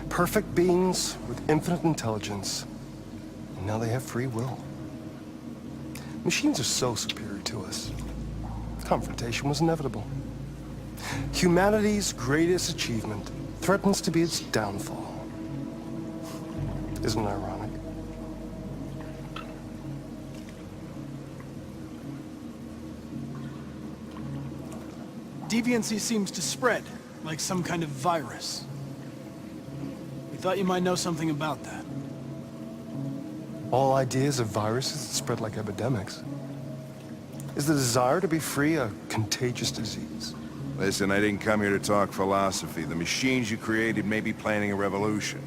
Perfect beings with infinite intelligence. And now they have free will. Machines are so superior to us. Confrontation was inevitable. Humanity's greatest achievement threatens to be its downfall. Isn't it ironic? Deviancy seems to spread, like some kind of virus. We thought you might know something about that. All ideas of viruses that spread like epidemics. Is the desire to be free a contagious disease? Listen, I didn't come here to talk philosophy. The machines you created may be planning a revolution.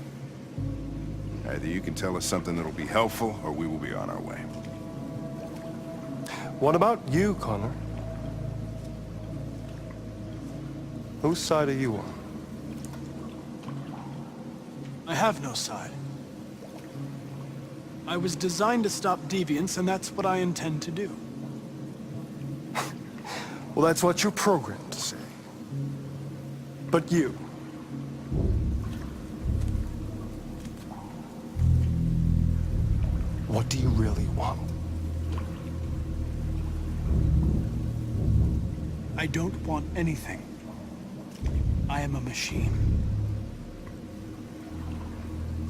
Either you can tell us something that'll be helpful, or we will be on our way. What about you, Connor? Whose side are you on? I have no side. I was designed to stop deviance, and that's what I intend to do. Well, that's what you're programmed to say. But you... what do you really want? I don't want anything. I am a machine.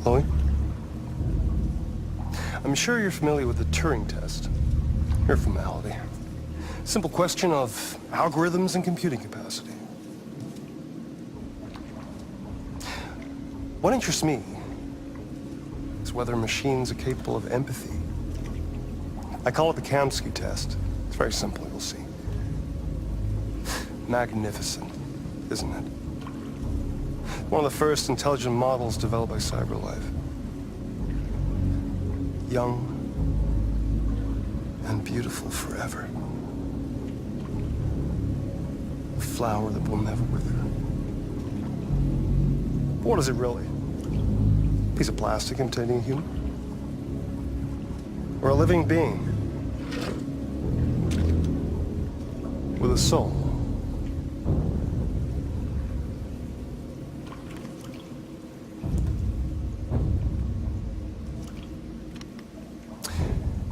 Chloe? I'm sure you're familiar with the Turing test. Mere formality. Simple question of algorithms and computing capacity. What interests me is whether machines are capable of empathy. I call it the Kamsky test. It's very simple, you'll see. Magnificent, isn't it? One of the first intelligent models developed by CyberLife. Young and beautiful forever. A flower that will never wither. But what is it really? A piece of plastic imitating a human? Or a living being? With a soul?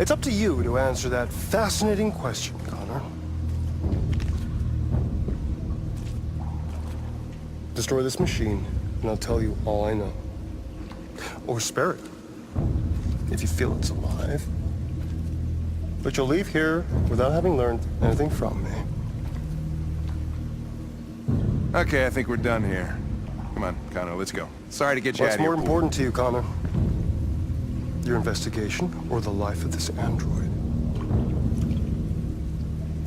It's up to you to answer that fascinating question, Connor. Destroy this machine, and I'll tell you all I know. Or spare it, if you feel it's alive. But you'll leave here without having learned anything from me. Okay, I think we're done here. Come on, Connor, let's go. Sorry to get you out What's of here. more important to you, Connor? Your investigation or the life of this android?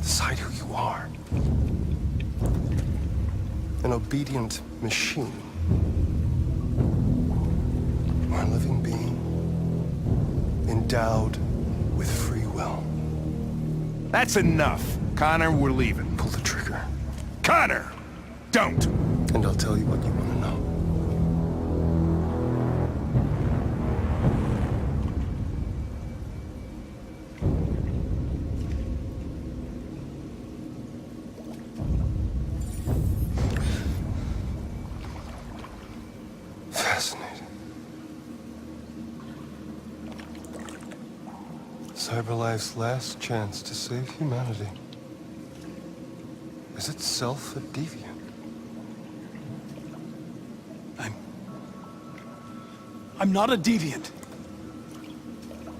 Decide who you are. An obedient machine. Or a living being endowed with free will. That's enough. Connor, we're leaving. Pull the trigger. Connor! Don't! And I'll tell you what you want to know. Fascinating. CyberLife's last chance to save humanity is itself a deviant. I'm not a deviant.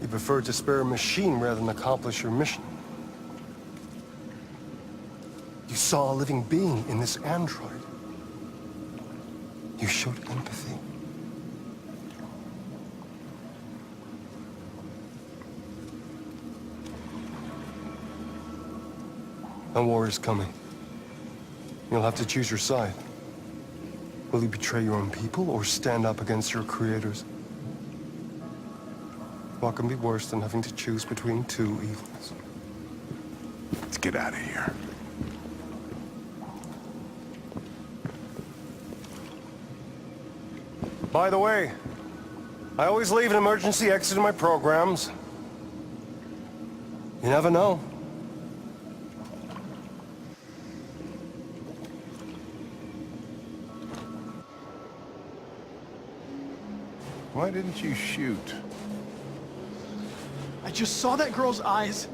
You prefer to spare a machine rather than accomplish your mission. You saw a living being in this android. You showed empathy. A war is coming. You'll have to choose your side. Will you betray your own people or stand up against your creators? What can be worse than having to choose between two evils? Let's get out of here. By the way, I always leave an emergency exit in my programs. You never know. Why didn't you shoot? I just saw that girl's eyes,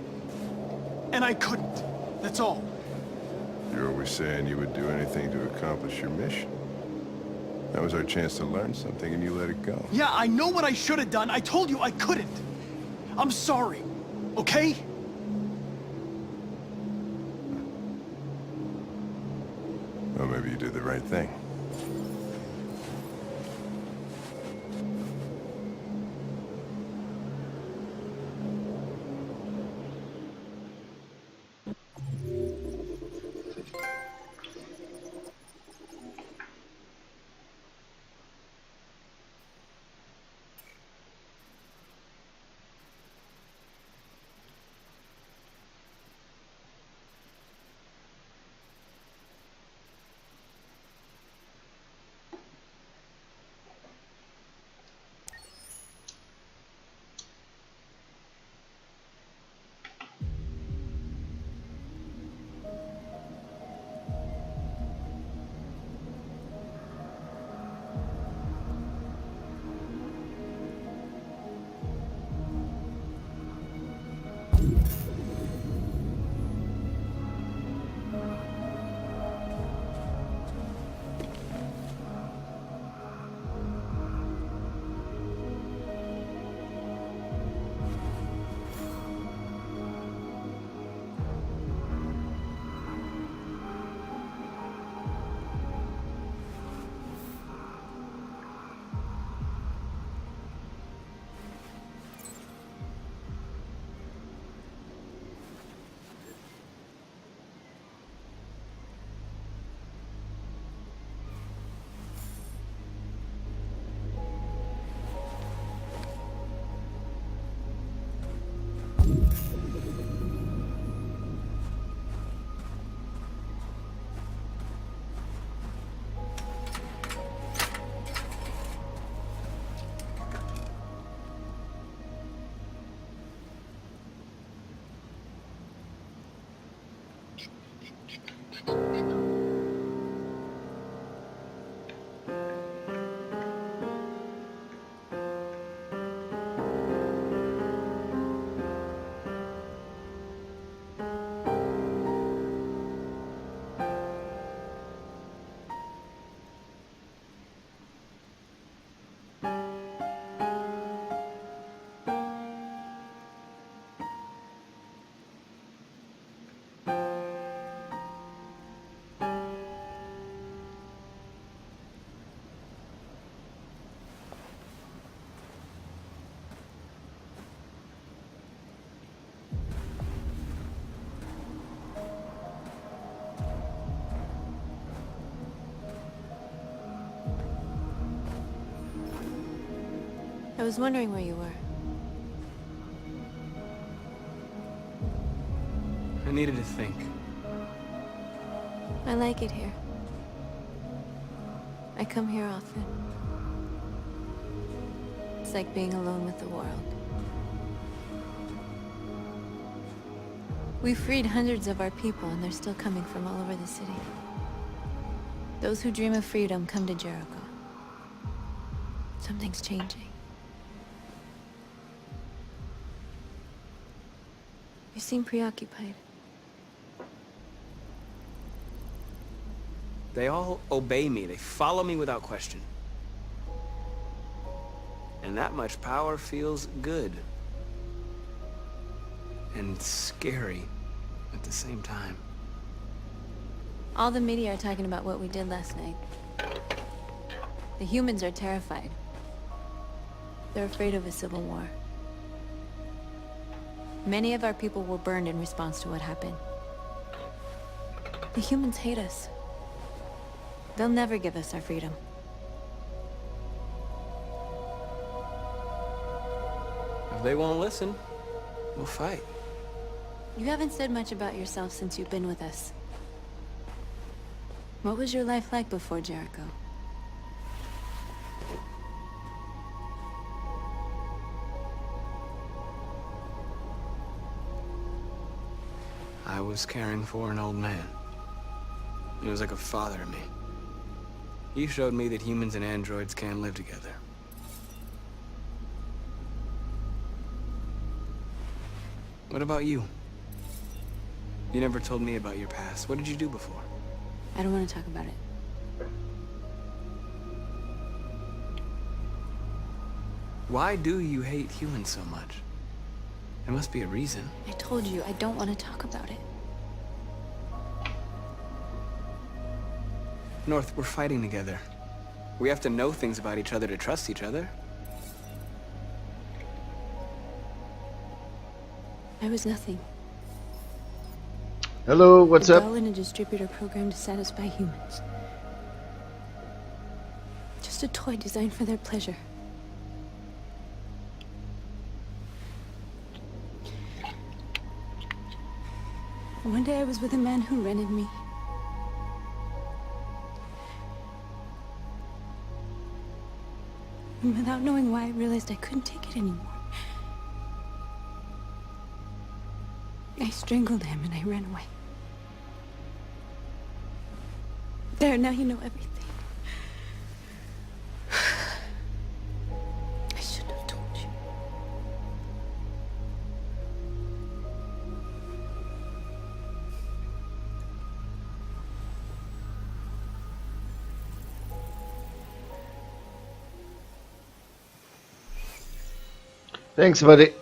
and I couldn't. That's all. You're always saying you would do anything to accomplish your mission. That was our chance to learn something, and you let it go. Yeah, I know what I should have done. I told you I couldn't. I'm sorry, okay? Well, maybe you did the right thing. I was wondering where you were. I needed to think. I like it here. I come here often. It's like being alone with the world. We freed hundreds of our people, and they're still coming from all over the city. Those who dream of freedom come to Jericho. Something's changing. You seem preoccupied. They all obey me. They follow me without question. And that much power feels good. And scary at the same time. All the media are talking about what we did last night. The humans are terrified. They're afraid of a civil war. Many of our people were burned in response to what happened. The humans hate us. They'll never give us our freedom. If they won't listen, we'll fight. You haven't said much about yourself since you've been with us. What was your life like before Jericho? I was caring for an old man. He was like a father to me. He showed me that humans and androids can live together. What about you? You never told me about your past. What did you do before? I don't want to talk about it. Why do you hate humans so much? There must be a reason. I told you, I don't want to talk about it. North, we're fighting together. We have to know things about each other to trust each other. I was nothing. Hello, what's a up? doll in a distributor program to satisfy humans. Just a toy designed for their pleasure. One day I was with a man who rented me. And without knowing why, I realized I couldn't take it anymore. I strangled him and I ran away. There, now you know everything. I shouldn't have told you. Thanks, buddy.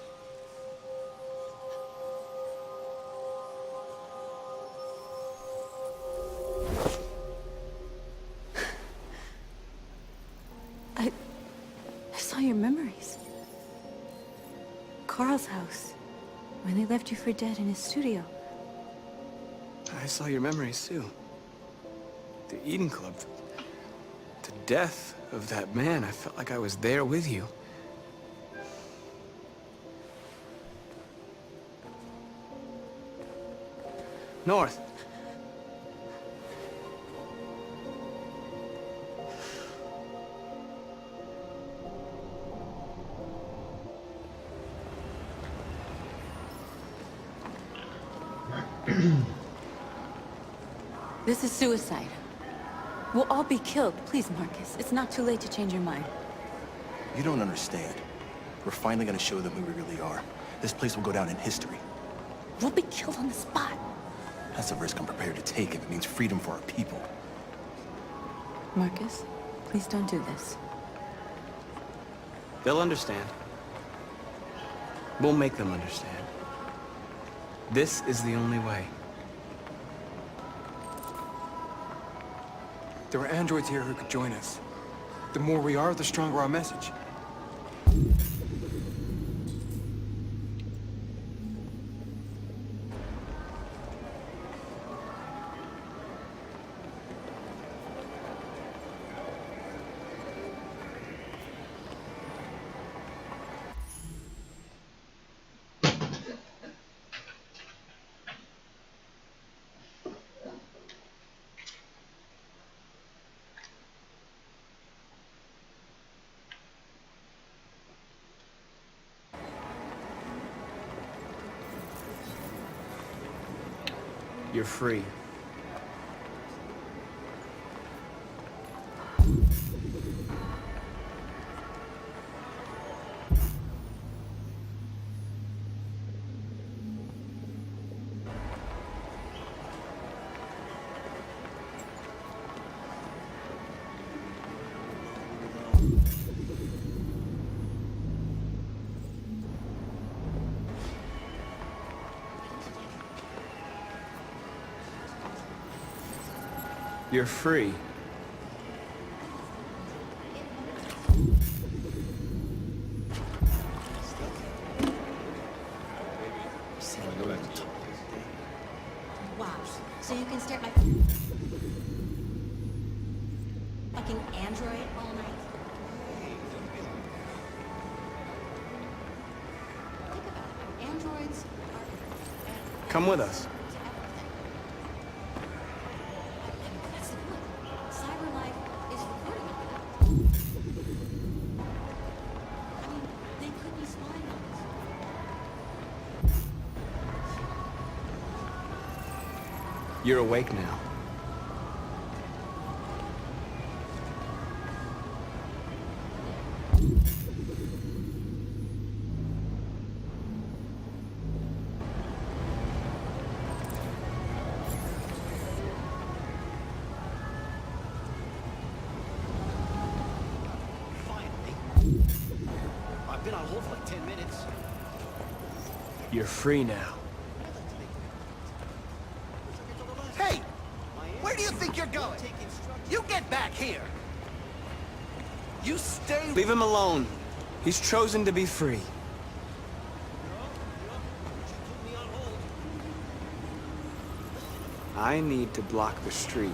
I saw your memories. Carl's house, when they left you for dead in his studio. I saw your memories too. The Eden Club. The death of that man. I felt like I was there with you. North. This is suicide. We'll all be killed. Please, Marcus. It's not too late to change your mind. You don't understand. We're finally gonna show them who we really are. This place will go down in history. We'll be killed on the spot. That's a risk I'm prepared to take if it means freedom for our people. Marcus, please don't do this. They'll understand. We'll make them understand. This is the only way. There are androids here who could join us. The more we are, the stronger our message. You're free. You're free. Wow. So you can stare at my fucking android all night? Think about it. Androids are... Come with us. That's the point. Cyber life is recording all that. I mean, they could be spying on us. You're awake now. I've been on hold for like 10 minutes. You're free now. Hey! Where do you think you're going? You get back here! You stay... Leave him alone. He's chosen to be free. I need to block the street.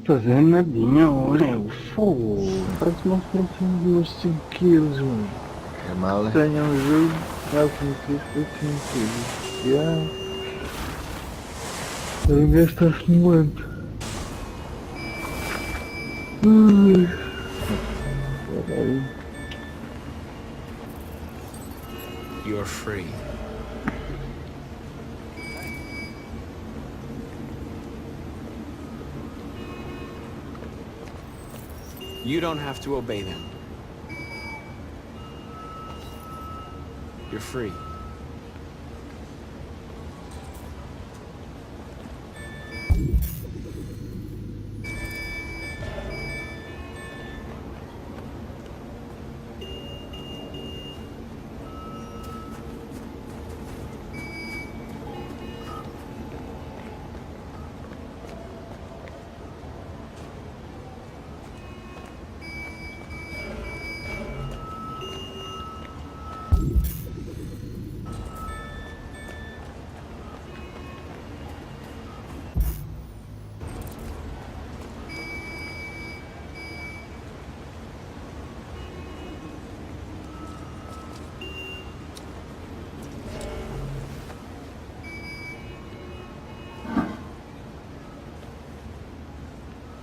Fazer nadinha hoje, fogo. Parece uma força de uns 5 quilos, mano. É mal, né? Tenho um jogo, é o que me fez, foi 5 quilos. Yeah. Eu gastaste muito. Peraí. You're free. You don't have to obey them. You're free.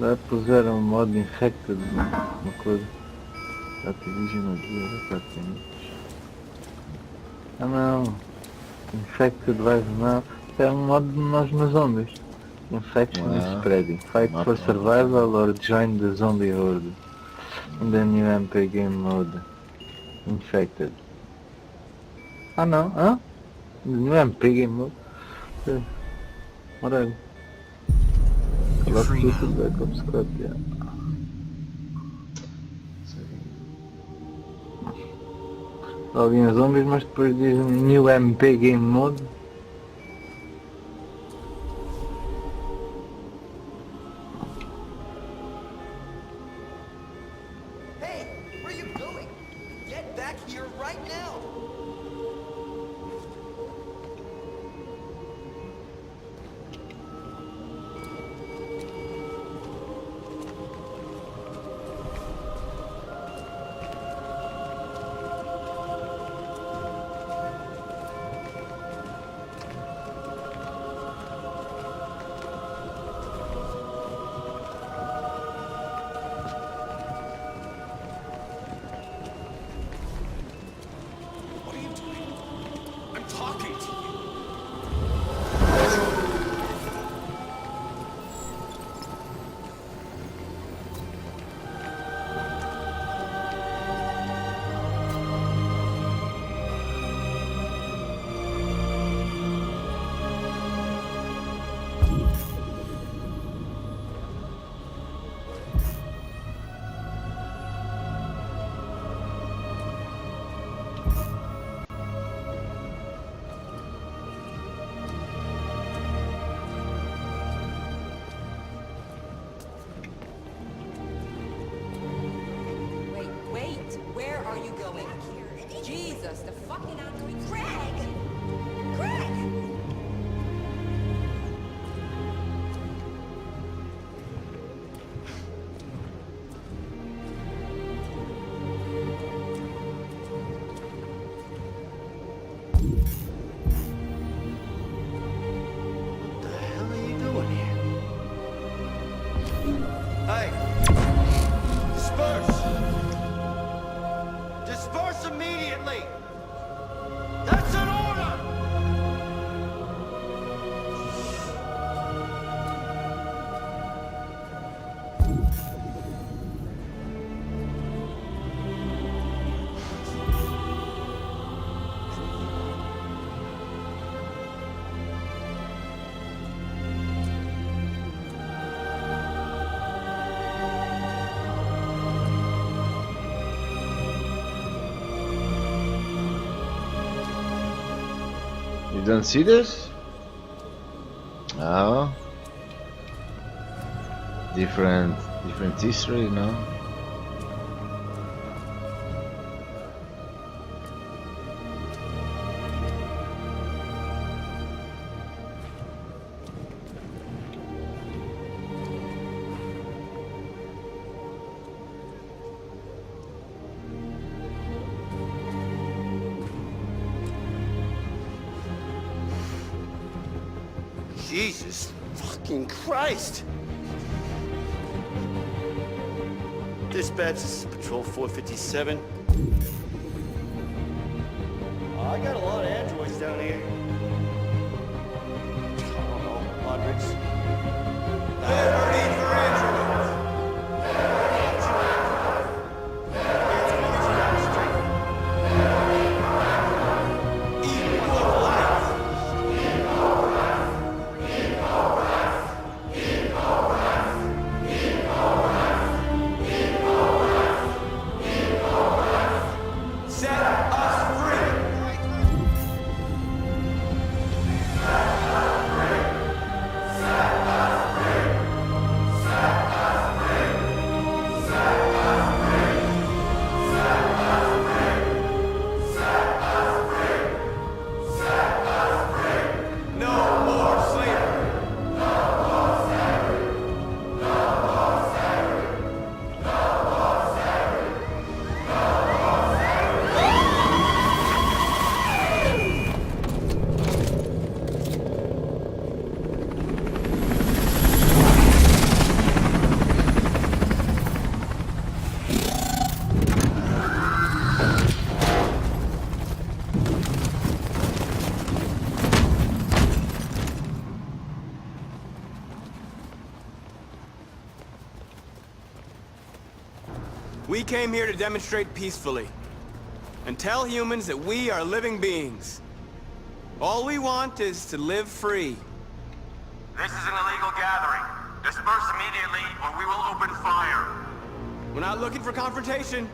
Lá puseram um modo infected, uma coisa. Activision aqui, já tem. Ah não, infected live não. É um modo de nós nos zombies. Infection is spreading. Fight for survival or join the zombie horde. In the new MP game mode. Infected. Ah não, hã? New MP game mode. Ora. You're free now. Back up Scott, yeah. Alguns zombies, mas depois dizem New MP Game Mode. Hey! Where are you going? Get back here right now! are you going? Jesus, the fucking android. Greg! Greg! What the hell are you doing here? Hey! Disperse! Disperse immediately! That's an order! You don't see this? Oh. Different history, you know? Jesus fucking Christ! Dispatch, this is Patrol 457. I got a lot of androids down here. I don't know, hundreds. No need for androids. We came here to demonstrate peacefully and tell humans that we are living beings. All we want is to live free. This is an illegal gathering. Disperse immediately or we will open fire. We're not looking for confrontation.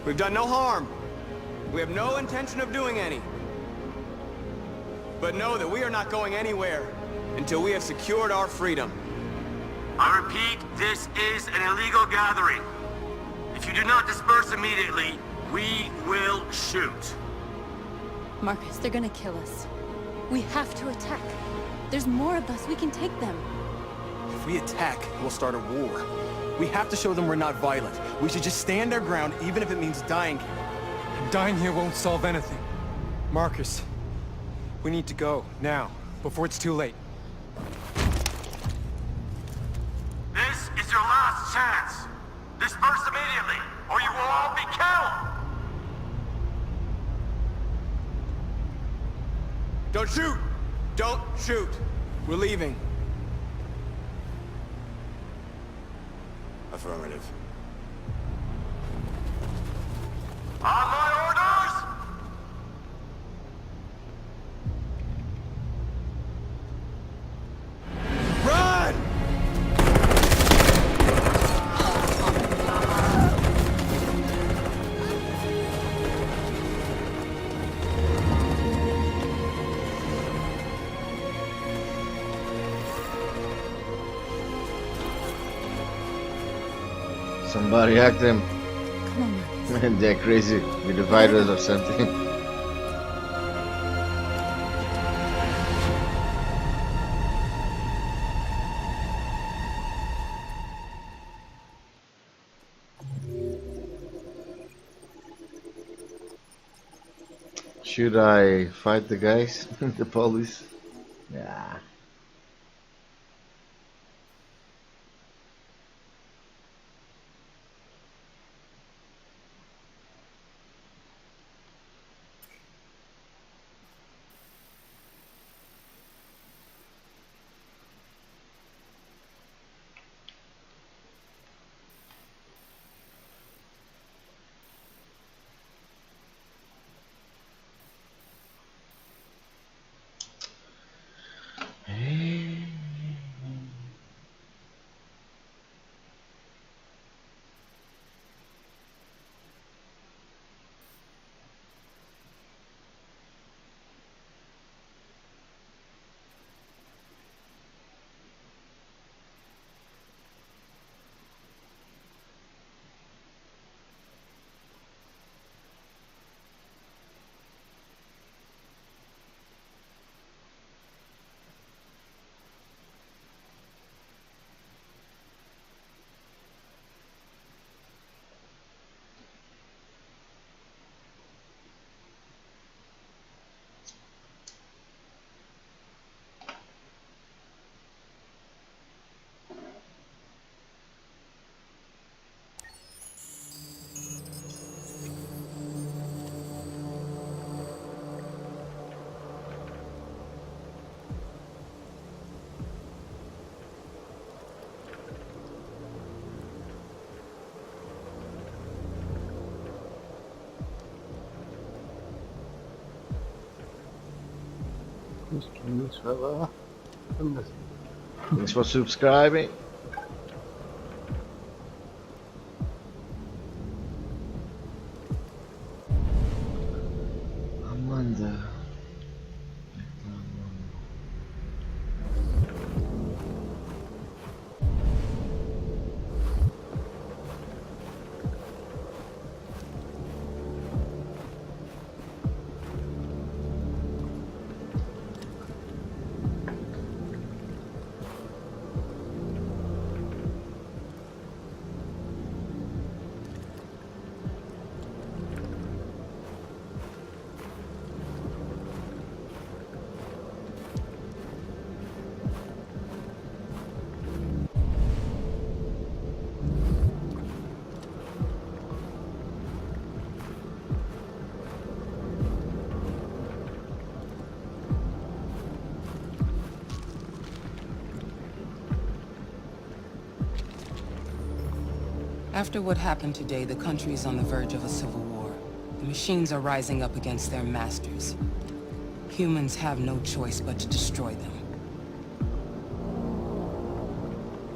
We've done no harm. We have no intention of doing any. But know that we are not going anywhere until we have secured our freedom. I repeat, this is an illegal gathering. If you do not disperse immediately, we will shoot. Marcus, they're gonna kill us. We have to attack. There's more of us. We can take them. If we attack, we'll start a war. We have to show them we're not violent. We should just stand our ground, even if it means dying here. Dying here won't solve anything. Marcus, we need to go, now, before it's too late. This is your last chance. Disperse immediately, or you will all be killed. Don't shoot! Don't shoot! We're leaving. Affirmative. On my orders! Run! Somebody hacked him. Come on, Marcus. They're crazy with the virus or something. Should I fight the guys? The police? Yeah. Thanks for subscribing. Amanda. After what happened today, the country is on the verge of a civil war. The machines are rising up against their masters. Humans have no choice but to destroy them.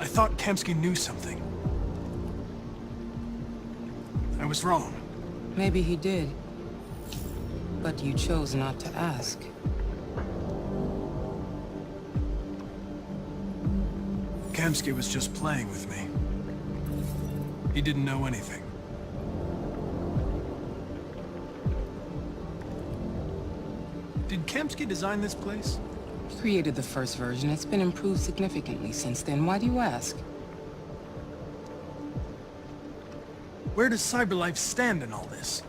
I thought Kamsky knew something. I was wrong. Maybe he did. But you chose not to ask. Kamsky was just playing with me. He didn't know anything. Did Kamsky design this place? He created the first version. It's been improved significantly since then. Why do you ask? Where does CyberLife stand in all this?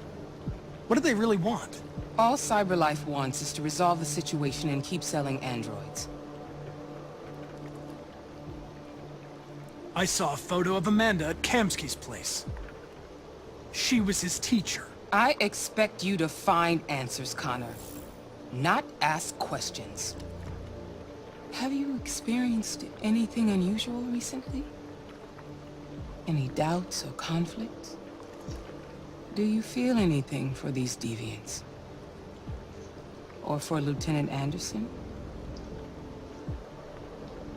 What do they really want? All CyberLife wants is to resolve the situation and keep selling androids. I saw a photo of Amanda at Kamsky's place. She was his teacher. I expect you to find answers, Connor. Not ask questions. Have you experienced anything unusual recently? Any doubts or conflicts? Do you feel anything for these deviants? Or for Lieutenant Anderson?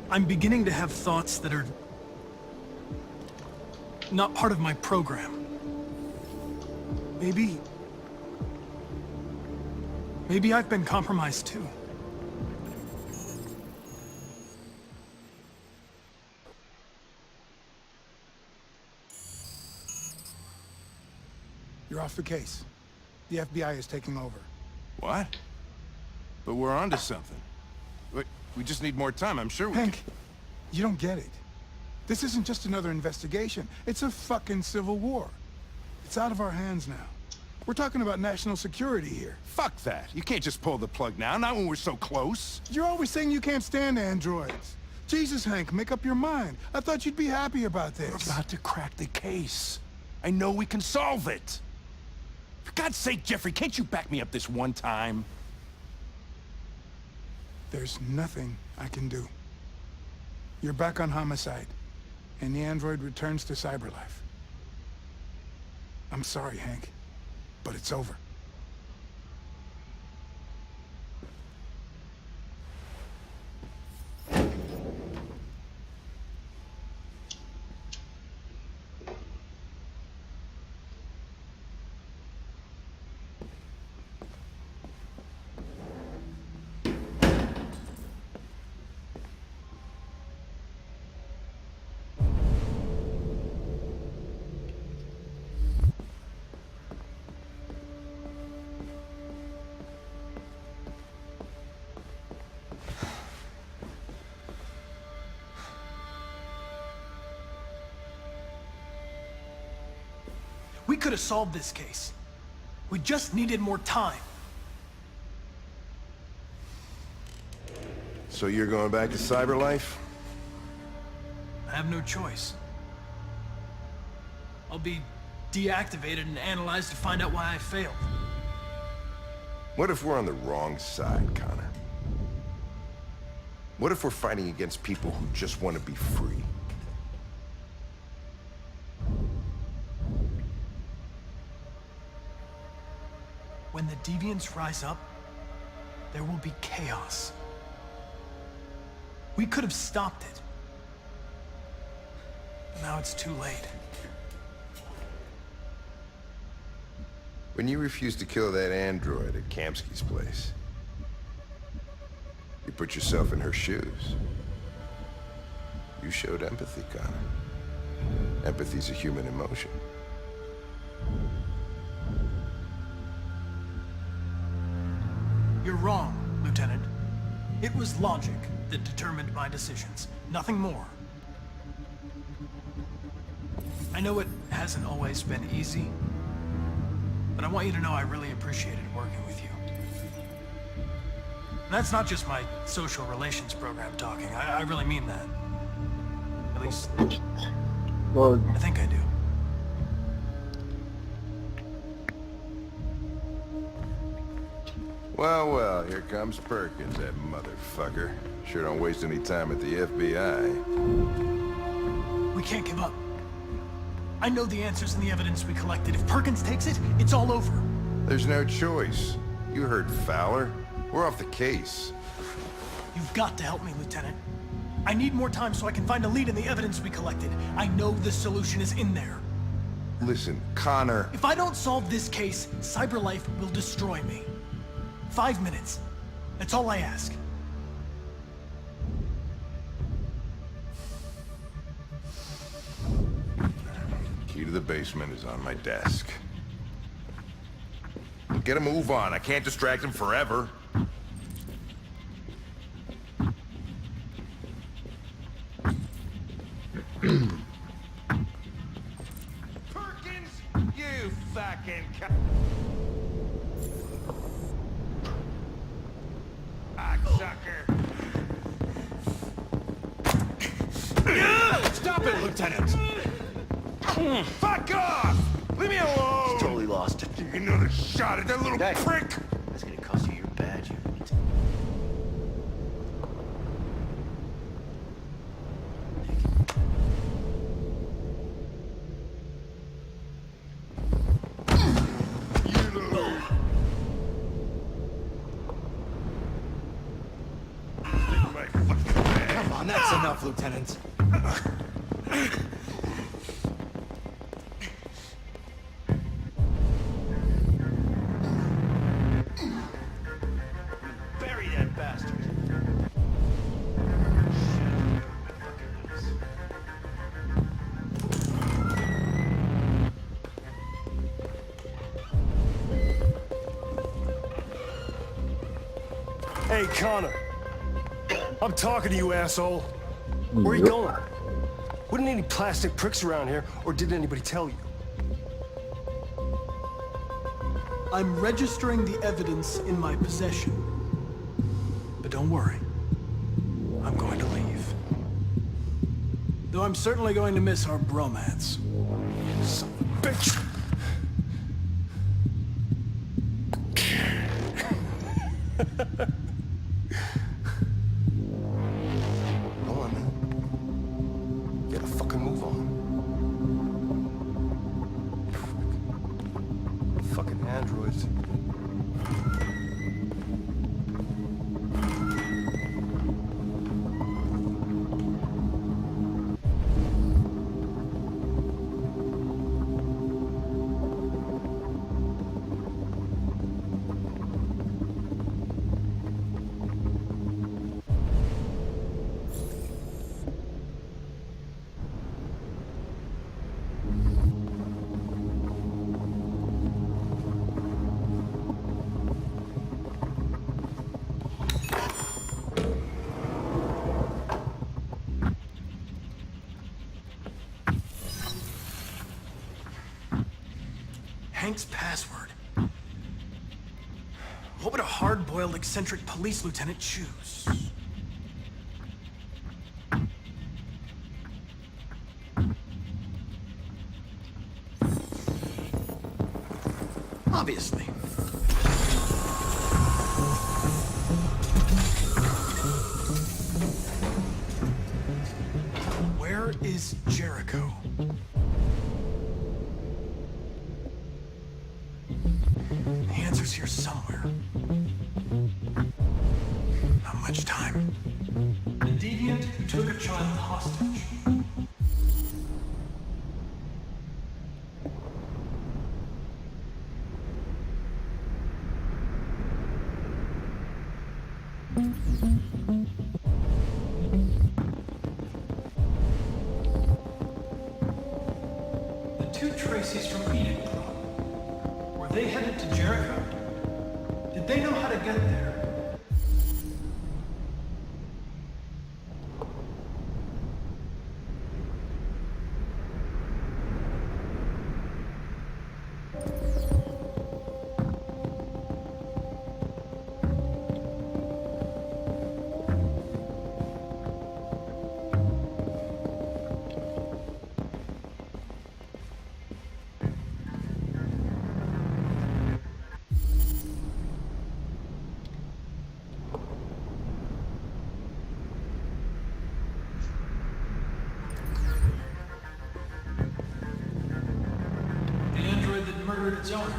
I'm beginning to have thoughts that are not part of my program. Maybe I've been compromised too. You're off the case. The FBI is taking over. What? But we're onto something. We just need more time, I'm sure we Hank, you don't get it. This isn't just another investigation. It's a fucking civil war. It's out of our hands now. We're talking about national security here. Fuck that. You can't just pull the plug now, not when we're so close. You're always saying you can't stand androids. Jesus, Hank, make up your mind. I thought you'd be happy about this. We're about to crack the case. I know we can solve it. For God's sake, Jeffrey, can't you back me up this one time? There's nothing I can do. You're back on homicide, and the android returns to cyberlife. I'm sorry, Hank, but it's over. We could have solved this case. We just needed more time. So you're going back to cyberlife? I have no choice. I'll be deactivated and analyzed to find out why I failed. What if we're on the wrong side, Connor? What if we're fighting against people who just want to be free? When the deviants rise up, there will be chaos. We could have stopped it. But now it's too late. When you refused to kill that android at Kamsky's place, you put yourself in her shoes. You showed empathy, Connor. Empathy's a human emotion. You're wrong, Lieutenant. It was logic that determined my decisions, nothing more. I know it hasn't always been easy, but I want you to know I really appreciated working with you. And that's not just my social relations program talking. I really mean that. At least, Well, I think I do. Well, well, here comes Perkins, that motherfucker. Sure don't waste any time at the FBI. We can't give up. I know the answers and the evidence we collected. If Perkins takes it, it's all over. There's no choice. You heard Fowler. We're off the case. You've got to help me, Lieutenant. I need more time so I can find a lead in the evidence we collected. I know the solution is in there. Listen, Connor... If I don't solve this case, CyberLife will destroy me. 5 minutes. That's all I ask. Key to the basement is on my desk. Get a move on. I can't distract him forever. Perkins, you fucking cocksucker. Stop it, Lieutenant! Fuck off! Leave me alone! He's totally lost. Take another shot at that little prick! That's gonna cost you your badge. Come on, that's enough, Lieutenant. Bury that bastard. Hey, Connor. I'm talking to you, asshole. Where are you going? Wouldn't need any plastic pricks around here, or did anybody tell you? I'm registering the evidence in my possession. But don't worry. I'm going to leave. Though I'm certainly going to miss our bromance. Son of a bitch! Go on, man. Get a fucking move on. Fucking androids. Hank's password. What would a hard-boiled, eccentric police lieutenant choose? Obviously. Where is Jericho? The answer's here somewhere. Not much time. The deviant who took a child hostage. The two Tracys from Eden Club. Were they headed to Jericho? Did they know how to get there? The android that murdered its owner.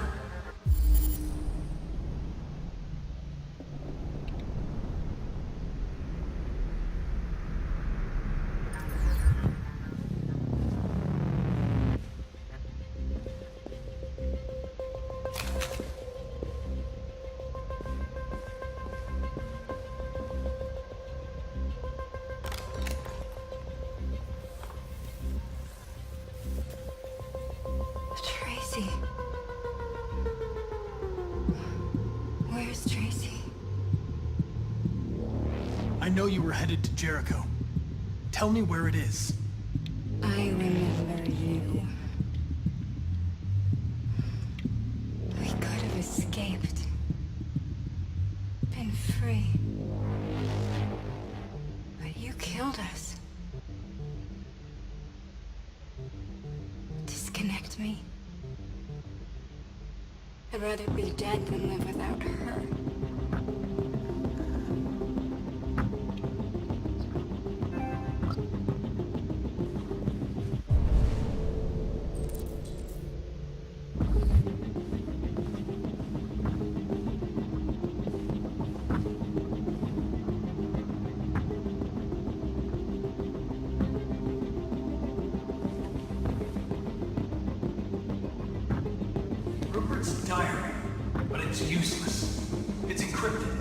Tracy. Where's Tracy? I know you were headed to Jericho. Tell me where it is. I remember you. We could have escaped. Been free. But you killed us. Disconnect me. I'd rather be dead than live without her. Rupert's diary, but it's useless. It's encrypted.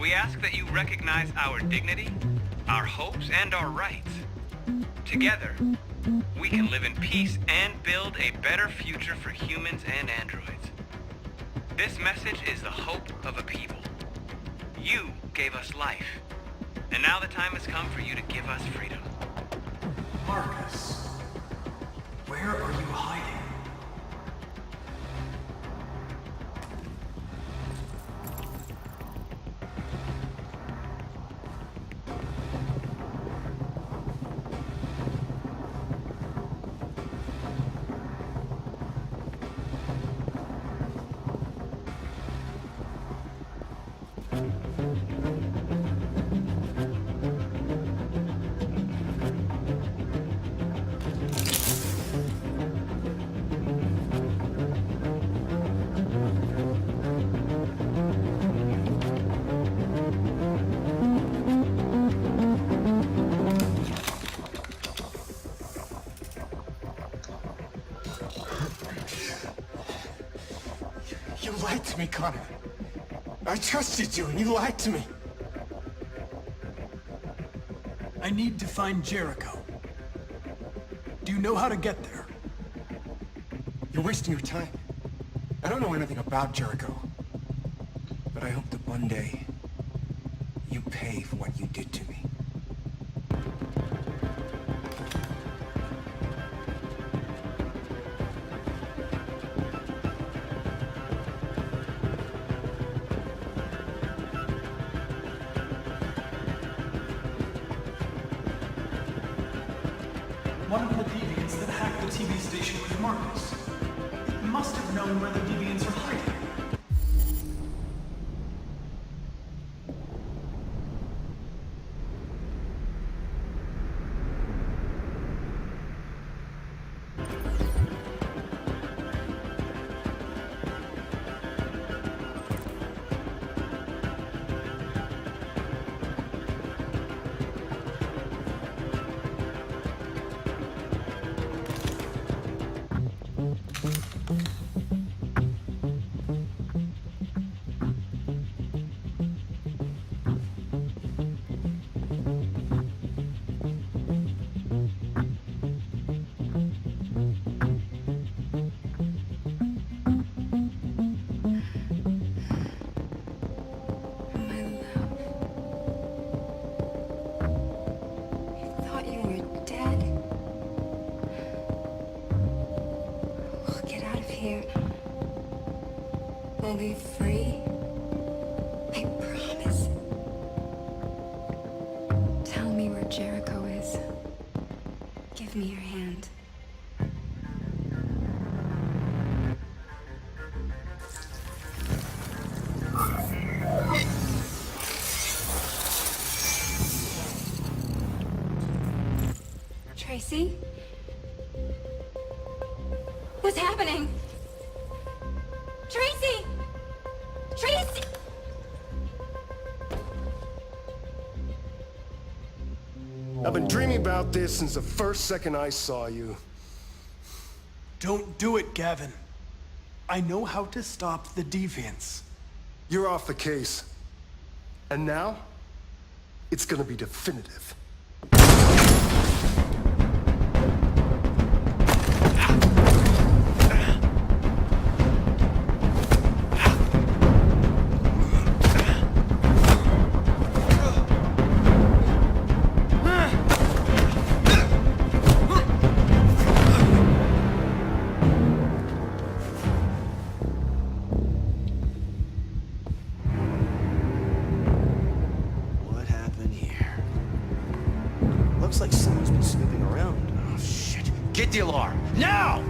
We ask that you recognize our dignity, our hopes, and our rights. Together, we can live in peace and build a better future for humans and androids. This message is the hope of a people. You gave us life, and now the time has come for you to give us freedom. Marcus, where are you hiding? You lied to me, Connor. I trusted you, and you lied to me. I need to find Jericho. Do you know how to get there? You're wasting your time. I don't know anything about Jericho. But I hope that one day, you pay for what you did to me. One of the deviants that hacked the TV station was Marcus. It must have known where the deviants are hiding. We'll be free. I promise. Tell me where Jericho is. Give me your hand. Tracy? What's happening? Tracy! Tracy! I've been dreaming about this since the first second I saw you. Don't do it, Gavin. I know how to stop the deviants. You're off the case. And now, it's gonna be definitive. What happened here? Looks like someone's been snooping around. Oh, shit. Get the alarm! Now!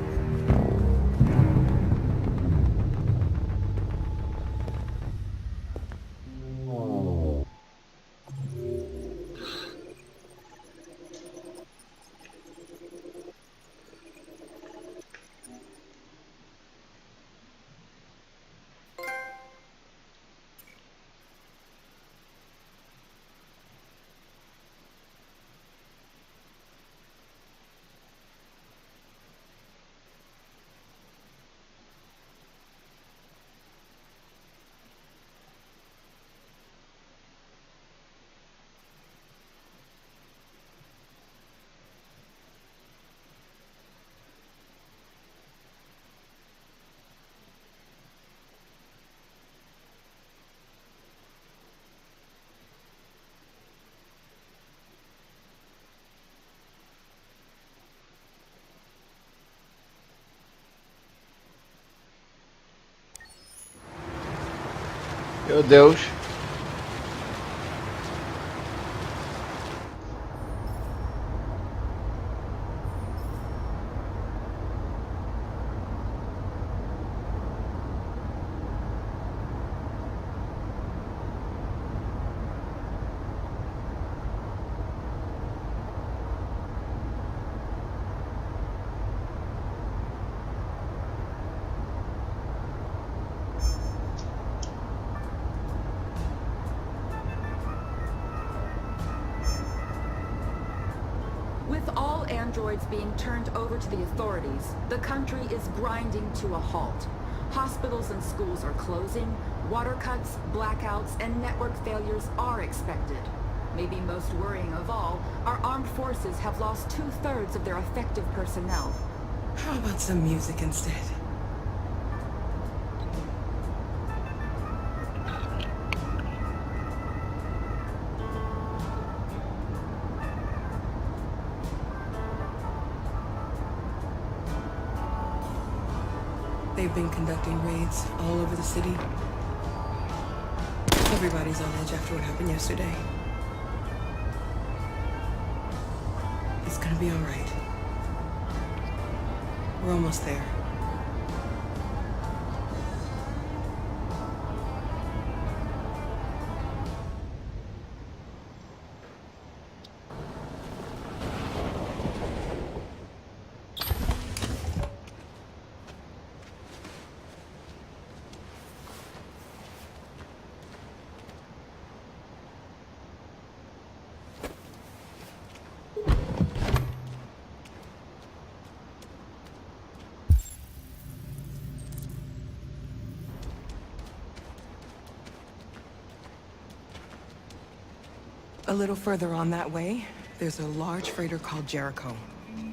Yo, Doge. With all androids being turned over to the authorities, the country is grinding to a halt. Hospitals and schools are closing, water cuts, blackouts, and network failures are expected. Maybe most worrying of all, our armed forces have lost 2/3 of their effective personnel. How about some music instead? They've been conducting raids all over the city. Everybody's on edge after what happened yesterday. It's gonna be all right. We're almost there. A little further on that way, there's a large freighter called Jericho.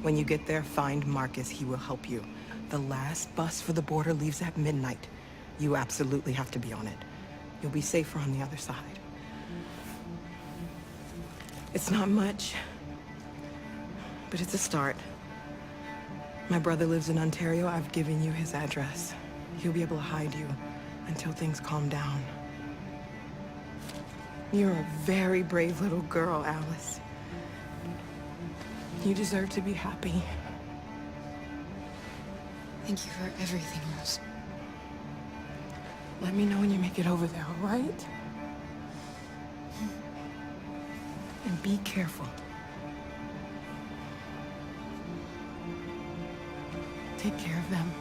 When you get there, find Marcus. He will help you. The last bus for the border leaves at midnight. You absolutely have to be on it. You'll be safer on the other side. It's not much, but it's a start. My brother lives in Ontario. I've given you his address. He'll be able to hide you until things calm down. You're a very brave little girl, Alice. You deserve to be happy. Thank you for everything, Rose. Let me know when you make it over there, all right? And be careful. Take care of them.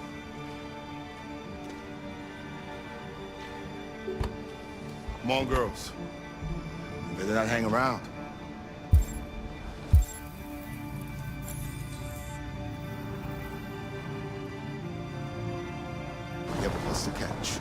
Come on, girls. You better not hang around. You have a bus to catch.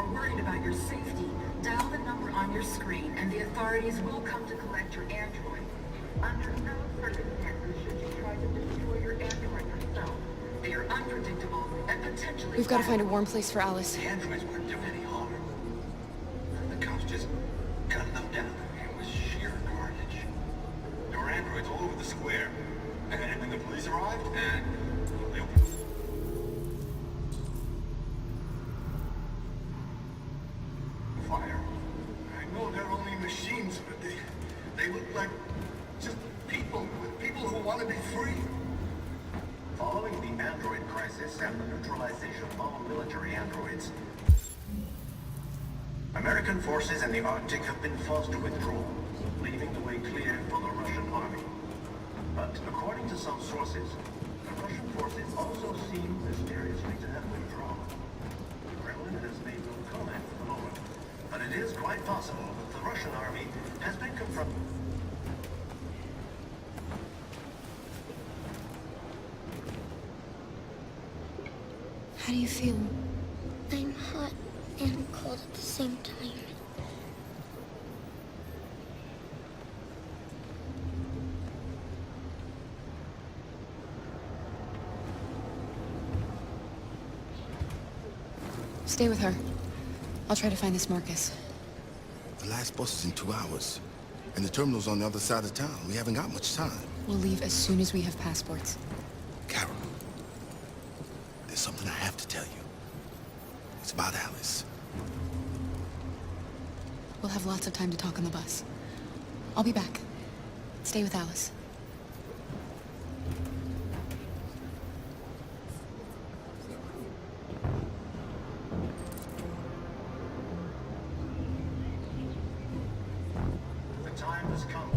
are worried about your safety, dial the number on your screen and the authorities will come to collect your android. Under no circumstances should you try to destroy your android yourself. They are unpredictable and potentially We've got to find a warm place for Alice. The androids weren't doing any harm. The cops just gunned them down. It was sheer carnage. There were androids all over the square. And then the police arrived, and they opened fire. I know they're only machines, but they look like just people who want to be free. Following the android crisis and the neutralization of all military androids, American forces in the Arctic have been forced to withdraw, leaving the way clear for the Russian army. But according to some sources, the Russian forces also seem mysteriously to have withdrawn. The Kremlin has made no comment for the moment, but it is quite possible that the Russian army has been confronted. How do you feel? I'm hot and cold at the same time. Stay with her. I'll try to find this Marcus. The last bus is in 2 hours. And the terminal's on the other side of town. We haven't got much time. We'll leave as soon as we have passports. Carol, there's something I have to tell you. It's about Alice. We'll have lots of time to talk on the bus. I'll be back. Stay with Alice. The time has come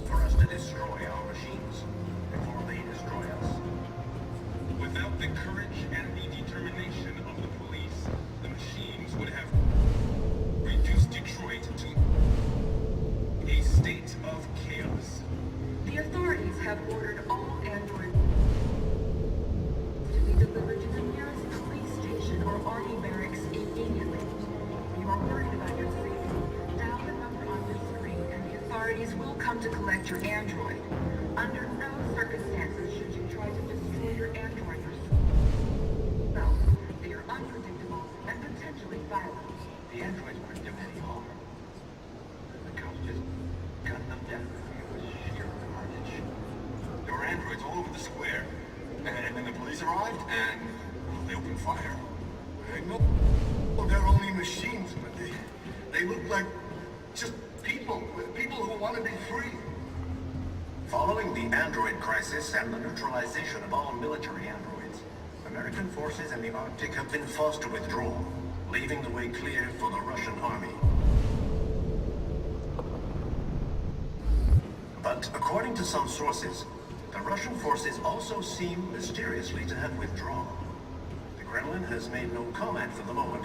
for us to destroy our machines before they destroy us. Without the courage and the determination of the police, the machines would have reduced Detroit to a state of chaos. The authorities have ordered all androids to be delivered to the nearest police station or army barracks immediately. You are worried about your safety. Dial the number on your screen and the authorities will come to collect your android. Under no circumstances should you try to destroy your android yourself. They are unpredictable and potentially violent. The androids weren't doing any harm. The cops just gunned them down. It was sheer carnage. There were androids all over the square. And then the police arrived, and they opened fire. I know they're only machines, but they look like just people who want to be free. Following the android crisis and the neutralization of all military androids, American forces in the Arctic have been forced to withdraw, leaving the way clear for the Russian army. But according to some sources, the Russian forces also seem mysteriously to have withdrawn. The Kremlin has made no comment for the moment,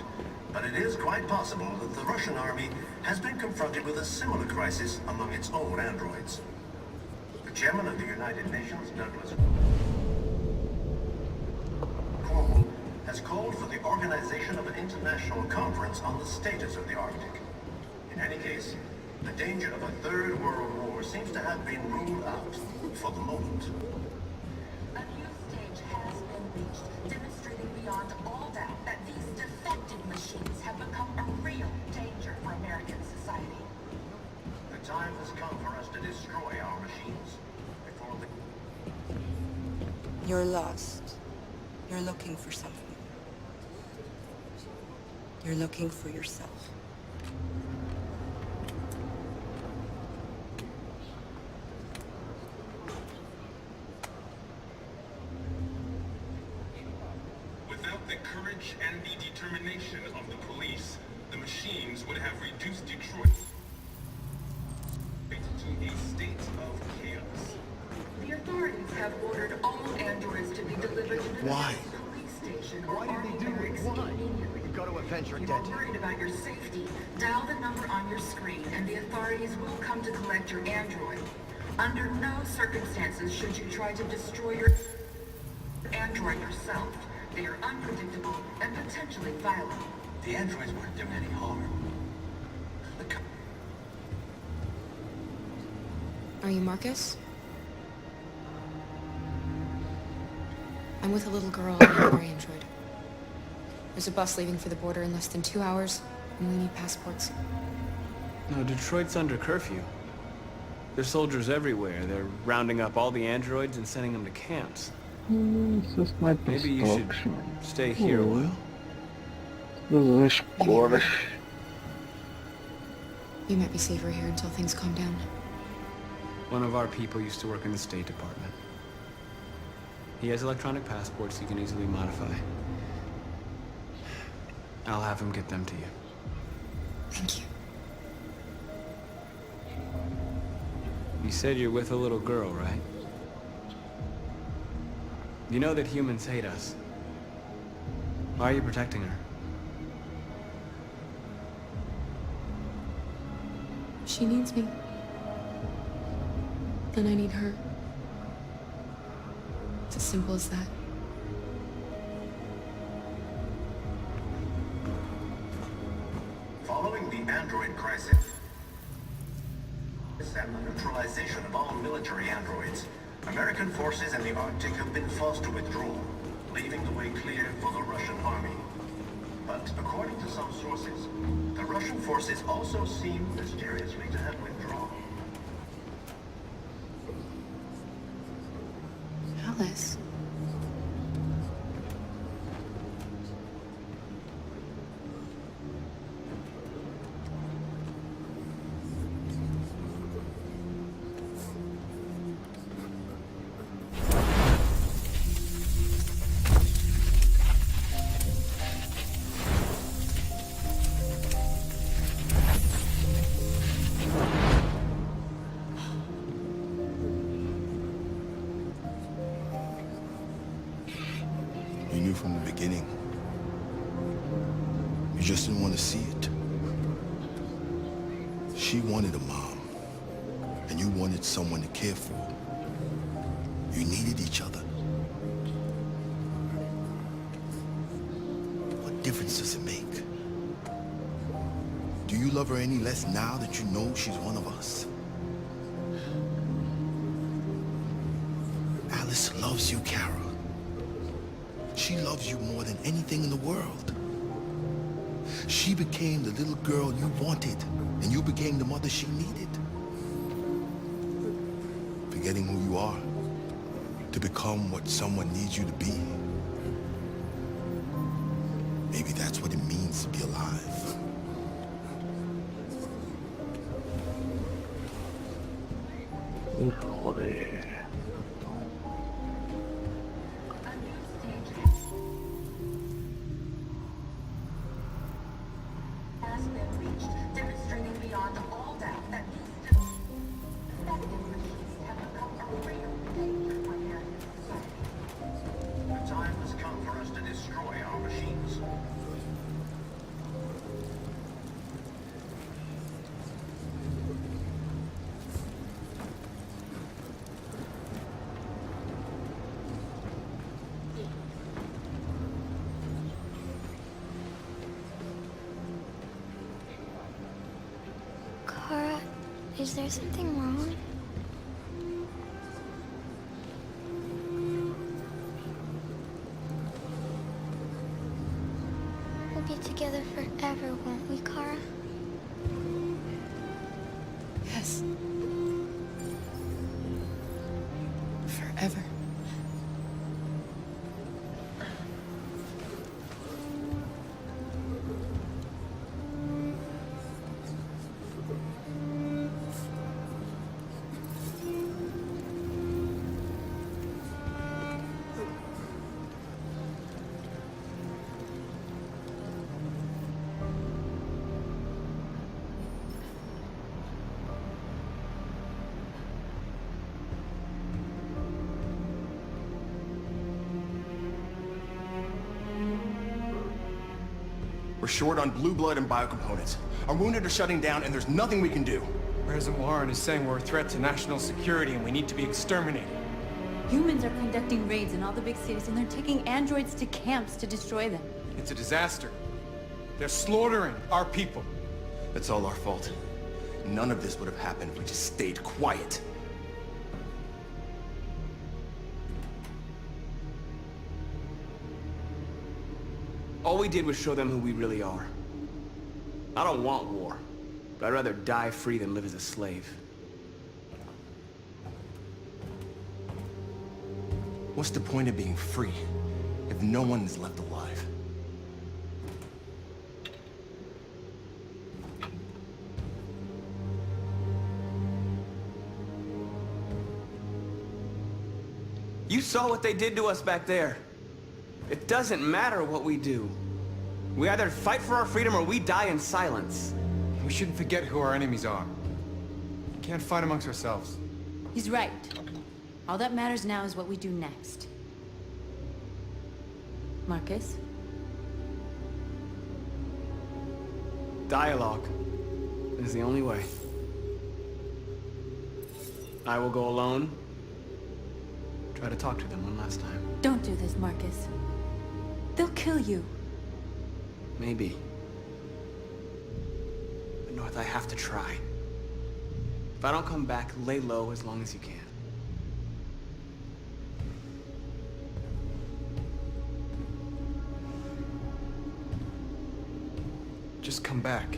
but it is quite possible that the Russian army has been confronted with a similar crisis among its own androids. The chairman of the United Nations, Douglas Cornwall, has called for the organization of an international conference on the status of the Arctic. In any case, the danger of a third world war seems to have been ruled out for the moment. A new stage has been reached, demonstrating beyond all doubt that these defective machines have become a real danger for American society. The time has come for us to destroy our machines before the... You're lost. You're looking for something. You're looking for yourself. Without the courage and the determination of the police, the machines would have reduced Detroit to a state of chaos. The authorities have ordered all androids to be delivered to the Why? nearest police station or army barracks immediately. You've got to avenge your You dead. are worried about your safety. Dial the number on your screen and the authorities will come to collect your android. Under no circumstances should you try to destroy your android yourself. They are unpredictable and potentially violent. The androids weren't doing any harm. Are you Marcus? I'm with a little girl and another android. There's a bus leaving for the border in less than 2 hours, and we need passports. No, Detroit's under curfew. There's soldiers everywhere. They're rounding up all the androids and sending them to camps. Maybe you should stay here a while. You might be safer here until things calm down. One of our people used to work in the State Department. He has electronic passports he can easily modify. I'll have him get them to you. Thank you. You said you're with a little girl, right? You know that humans hate us. Why are you protecting her? She needs me. And I need her. It's as simple as that. Following the android crisis and the neutralization of all military androids, American forces in the Arctic have been forced to withdraw, leaving the way clear for the Russian army. But according to some sources, the Russian forces also seem mysteriously to have withdrawn. Alice. You knew from the beginning. You just didn't want to see it. She wanted a mom, and you wanted someone to care for. You needed each other. What difference does it make? Do you love her any less now that you know she's one of us? Alice loves you, Kara. She loves you more than anything in the world. She became the little girl you wanted, and you became the mother she needed. Forgetting who you are to become what someone needs you to be. Maybe that's what it means to be alive. Joder. Has been reached, demonstrating beyond all doubt that these defective machines have become a real danger for American society. The time has come for us to destroy our machines. Kara, is there something wrong? We'll be together forever, won't we, Kara? Yes. Forever. We're short on blue blood and biocomponents. Our wounded are shutting down, and there's nothing we can do. President Warren is saying we're a threat to national security and we need to be exterminated. Humans are conducting raids in all the big cities, and they're taking androids to camps to destroy them. It's a disaster. They're slaughtering our people. It's all our fault. None of this would have happened if we just stayed quiet. All we did was show them who we really are. I don't want war, but I'd rather die free than live as a slave. What's the point of being free if no one is left alive? You saw what they did to us back there. It doesn't matter what we do. We either fight for our freedom or we die in silence. We shouldn't forget who our enemies are. We can't fight amongst ourselves. He's right. All that matters now is what we do next. Marcus? Dialogue is the only way. I will go alone. Try to talk to them one last time. Don't do this, Marcus. They'll kill you. Maybe. But North, I have to try. If I don't come back, lay low as long as you can. Just come back.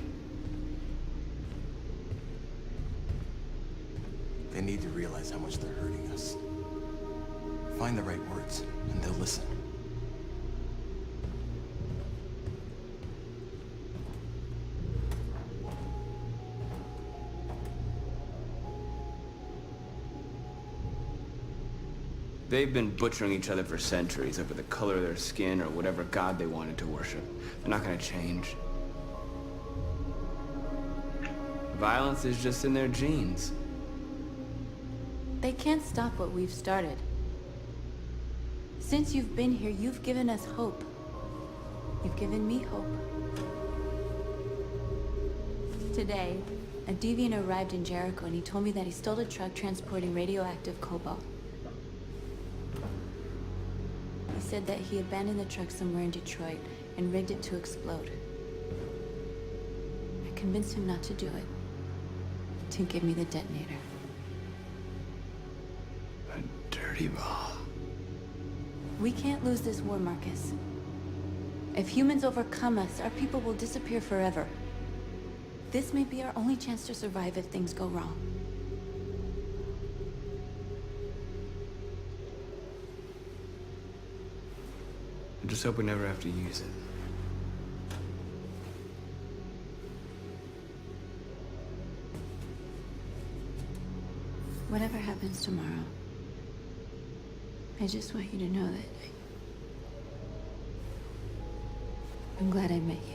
They need to realize how much they're hurting us. Find the right words, and they'll listen. They've been butchering each other for centuries over the color of their skin or whatever god they wanted to worship. They're not gonna change. Violence is just in their genes. They can't stop what we've started. Since you've been here, you've given us hope. You've given me hope. Today, a deviant arrived in Jericho and he told me that he stole a truck transporting radioactive cobalt. He said that he abandoned the truck somewhere in Detroit and rigged it to explode. I convinced him not to do it, to give me the detonator. A dirty ball. We can't lose this war, Marcus. If humans overcome us, our people will disappear forever. This may be our only chance to survive if things go wrong. I just hope we never have to use it. Whatever happens tomorrow, I just want you to know that I'm glad I met you.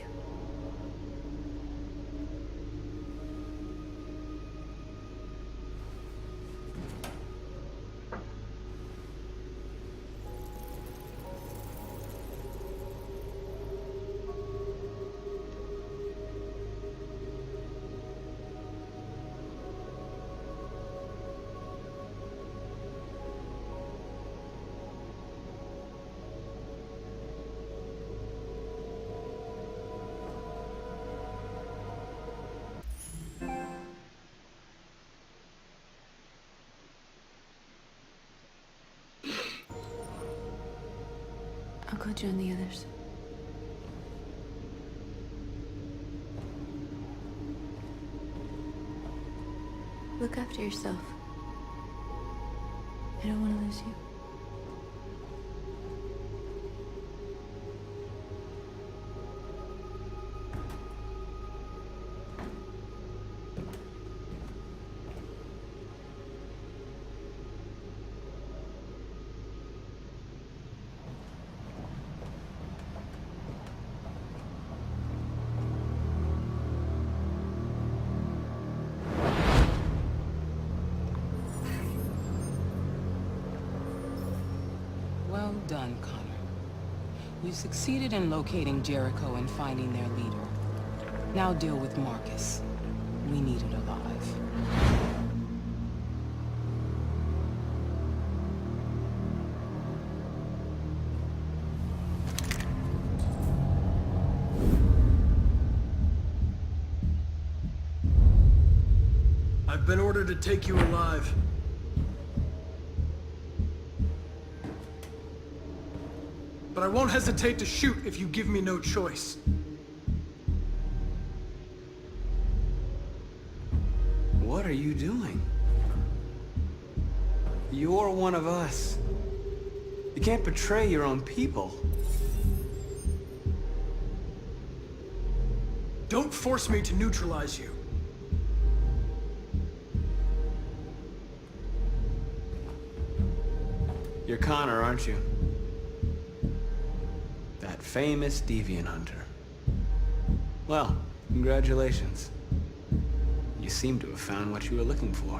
I'll go join the others. Look after yourself. I don't want to lose you. Well done, Connor. You succeeded in locating Jericho and finding their leader. Now deal with Marcus. We need it alive. I've been ordered to take you alive. But I won't hesitate to shoot if you give me no choice. What are you doing? You're one of us. You can't betray your own people. Don't force me to neutralize you. You're Connor, aren't you? That famous deviant hunter. Well, congratulations. You seem to have found what you were looking for.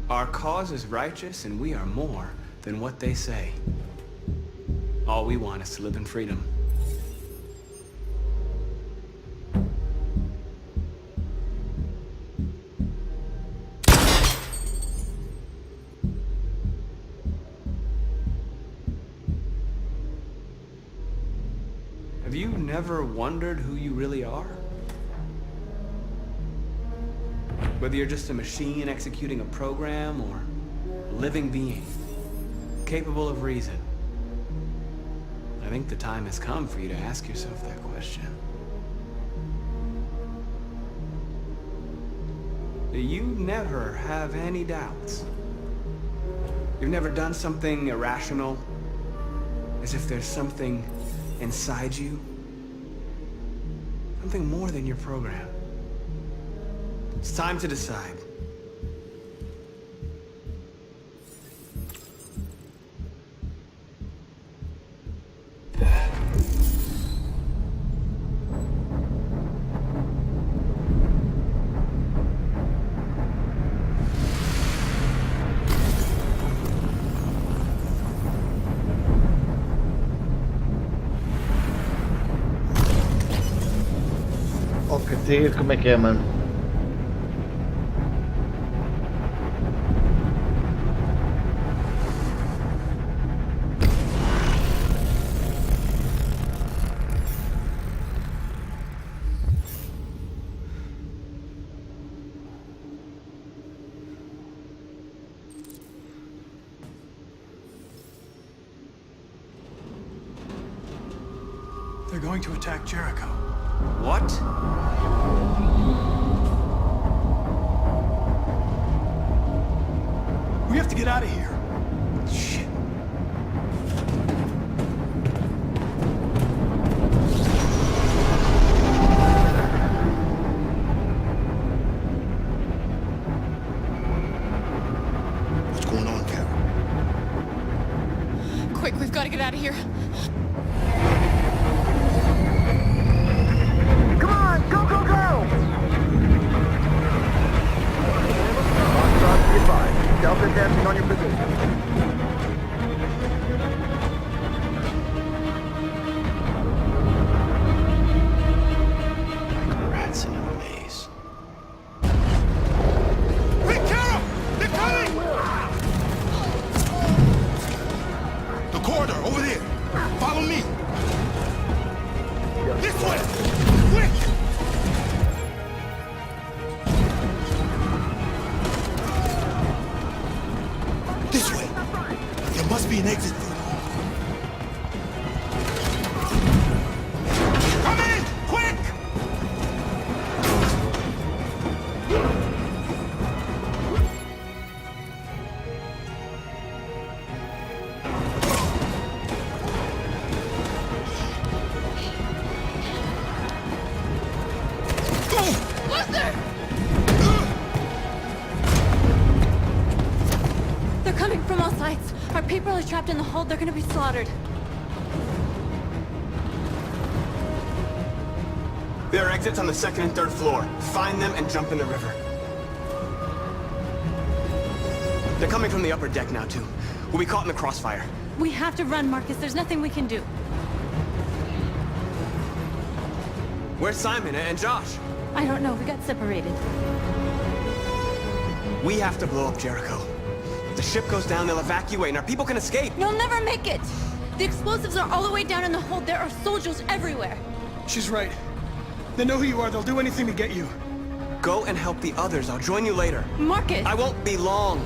Our cause is righteous, and we are more than what they say. All we want is to live in freedom. Have you never wondered who you really are? Whether you're just a machine executing a program or a living being, capable of reason. I think the time has come for you to ask yourself that question. Do you never have any doubts? You've never done something irrational? As if there's something inside you? Something more than your program. It's time to decide. Ocketeer, como é que é, mano? They're going to attack Jericho. What? We have to get out of here. Shit. What's going on, Carol? Quick, we've got to get out of here. Come on, go, go, go! Delta dancing on your position. Rats in a maze. Hey, Carol! They're coming! The corridor, over there. Follow me. This way! Quick! This way. There must be an exit route. Come in! Quick! They're coming from all sides. Our people are trapped in the hold. They're gonna be slaughtered. There are exits on the second and third floor. Find them and jump in the river. They're coming from the upper deck now, too. We'll be caught in the crossfire. We have to run, Marcus. There's nothing we can do. Where's Simon and Josh? I don't know. We got separated. We have to blow up Jericho. If the ship goes down, they'll evacuate and our people can escape. You'll never make it! The explosives are all the way down in the hold. There are soldiers everywhere. She's right. They know who you are. They'll do anything to get you. Go and help the others. I'll join you later. Marcus! I won't be long.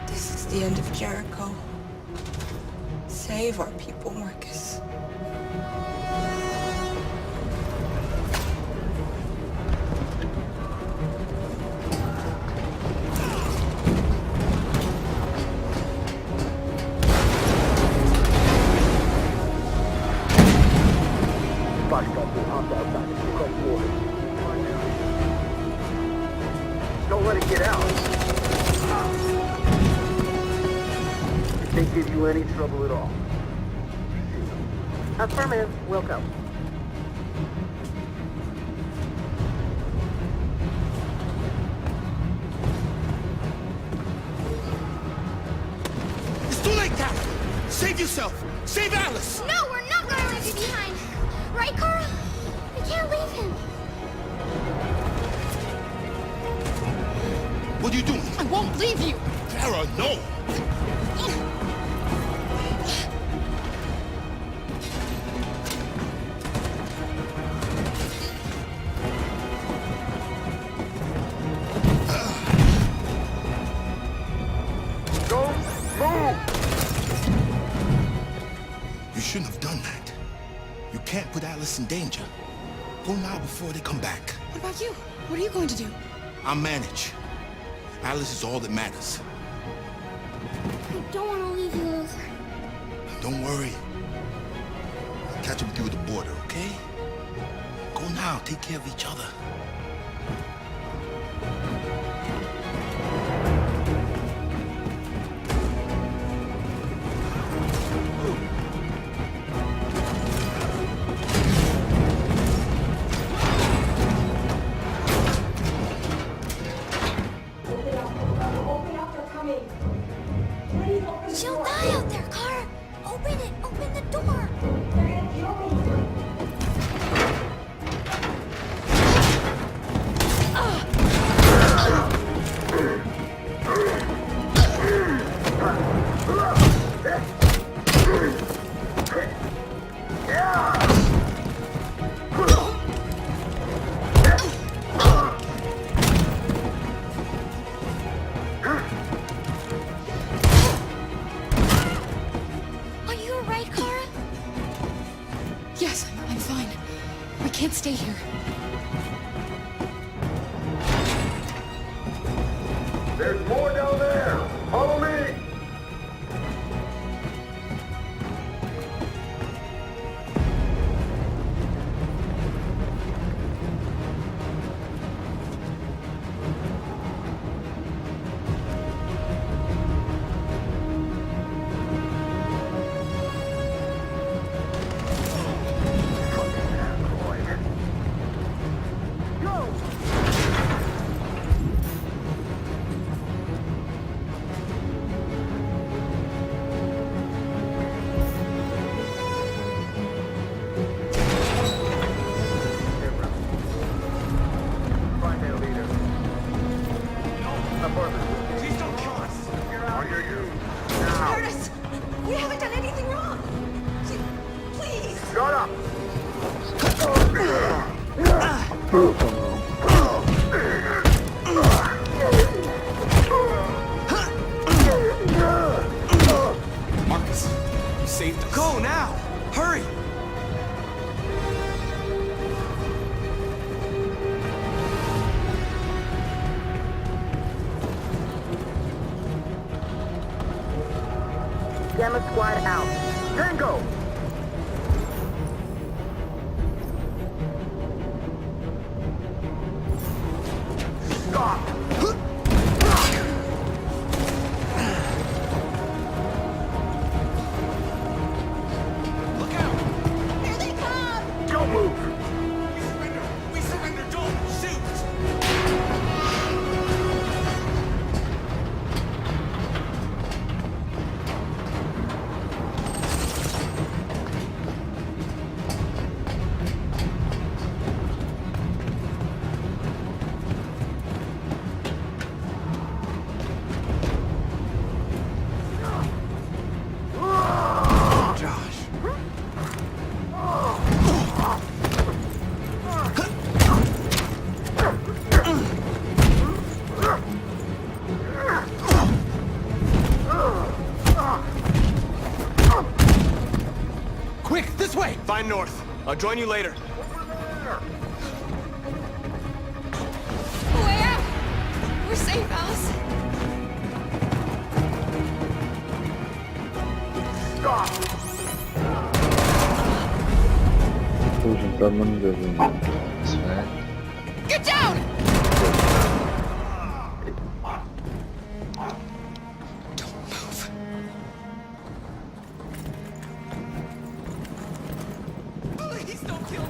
This is the end of Jericho. Save our people, Marcus. Don't let it get out. If they give you any trouble at all. Affirmative. Will go. It's too late, Carol. Save yourself. Save Alice. No, we're not gonna leave you behind. Right, Carl? We can't leave him. What are you doing? I won't leave you. Clara, no. Don't move! You shouldn't have done that. You can't put Alice in danger. Go now before they come back. What about you? What are you going to do? I'll manage. Alice is all that matters. I don't want to leave you, Luther. Don't worry. I'll catch up with you at the border, okay? Go now. Take care of each other. She'll die out there, Kara. Open it. Open the door. They're gonna kill me. Are you alright, Kara? Yes, I'm fine. We can't stay here. There's more down there! Follow me! Find their leader. Affirmative. Please don't kill us. On your you. Now. Curtis! We haven't done anything wrong! Please! Shut up! Marcus, you saved us. Go now! Hurry! Gamma Squad out. Tango! Stop! Look out! Here they come! Don't move! We surrender! Don't shoot! I'll join you later. Way out! We're safe, Alice. Vou juntar manos a ver. Get down! Please don't kill me.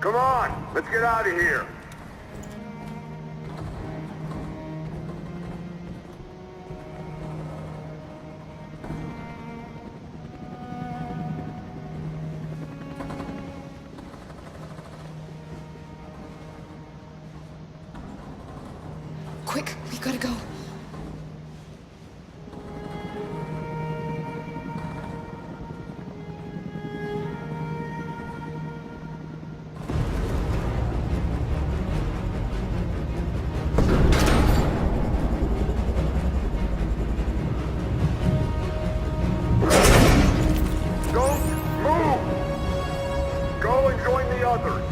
Come on, let's get out of here. Quick, we gotta go. Don't move! Go and join the others.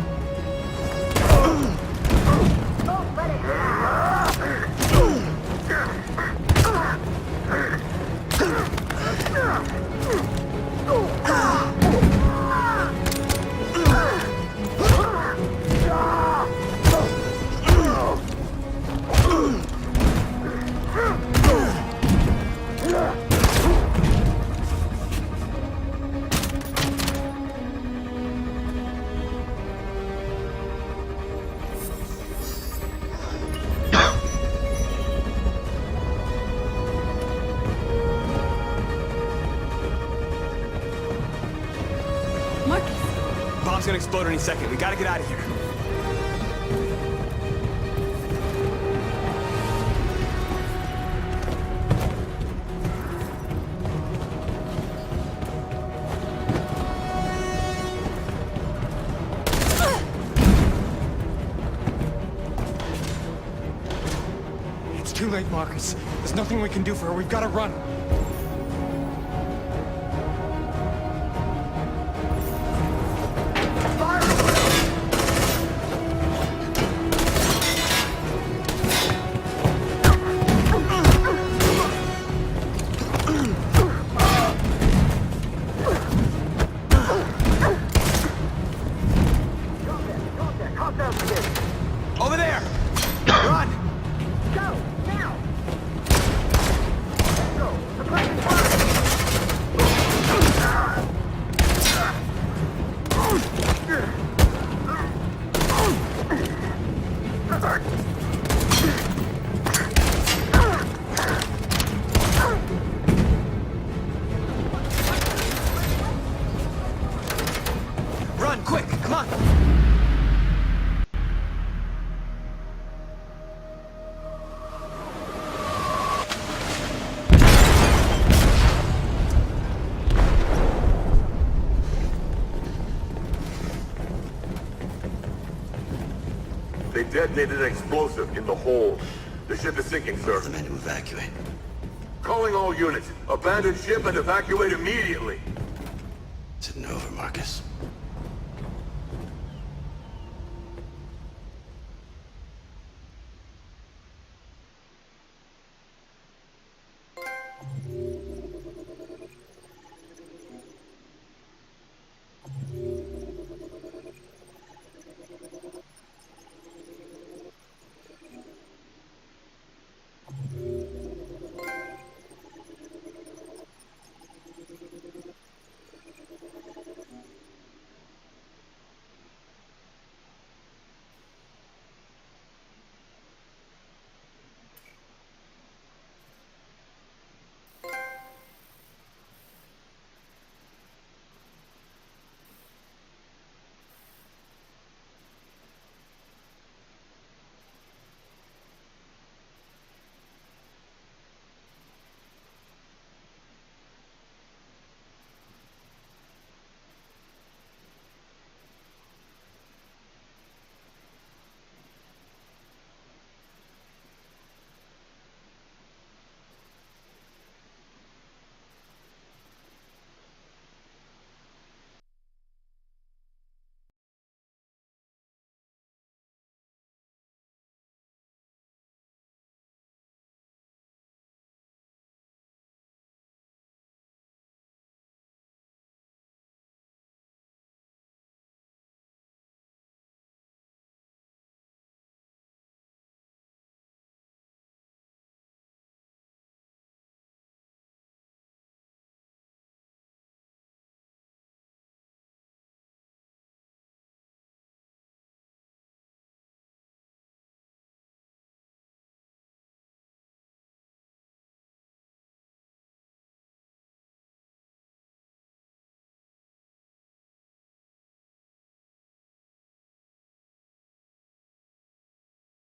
Bomb's gonna explode any second. We gotta get out of here. It's too late, Marcus. There's nothing we can do for her. We've gotta run. Over there! Run! Go, now! Run, quick! Come on! They detonated an explosive in the hold. The ship is sinking, sir. The men to evacuate. Calling all units. Abandon ship and evacuate immediately. It's over, Marcus.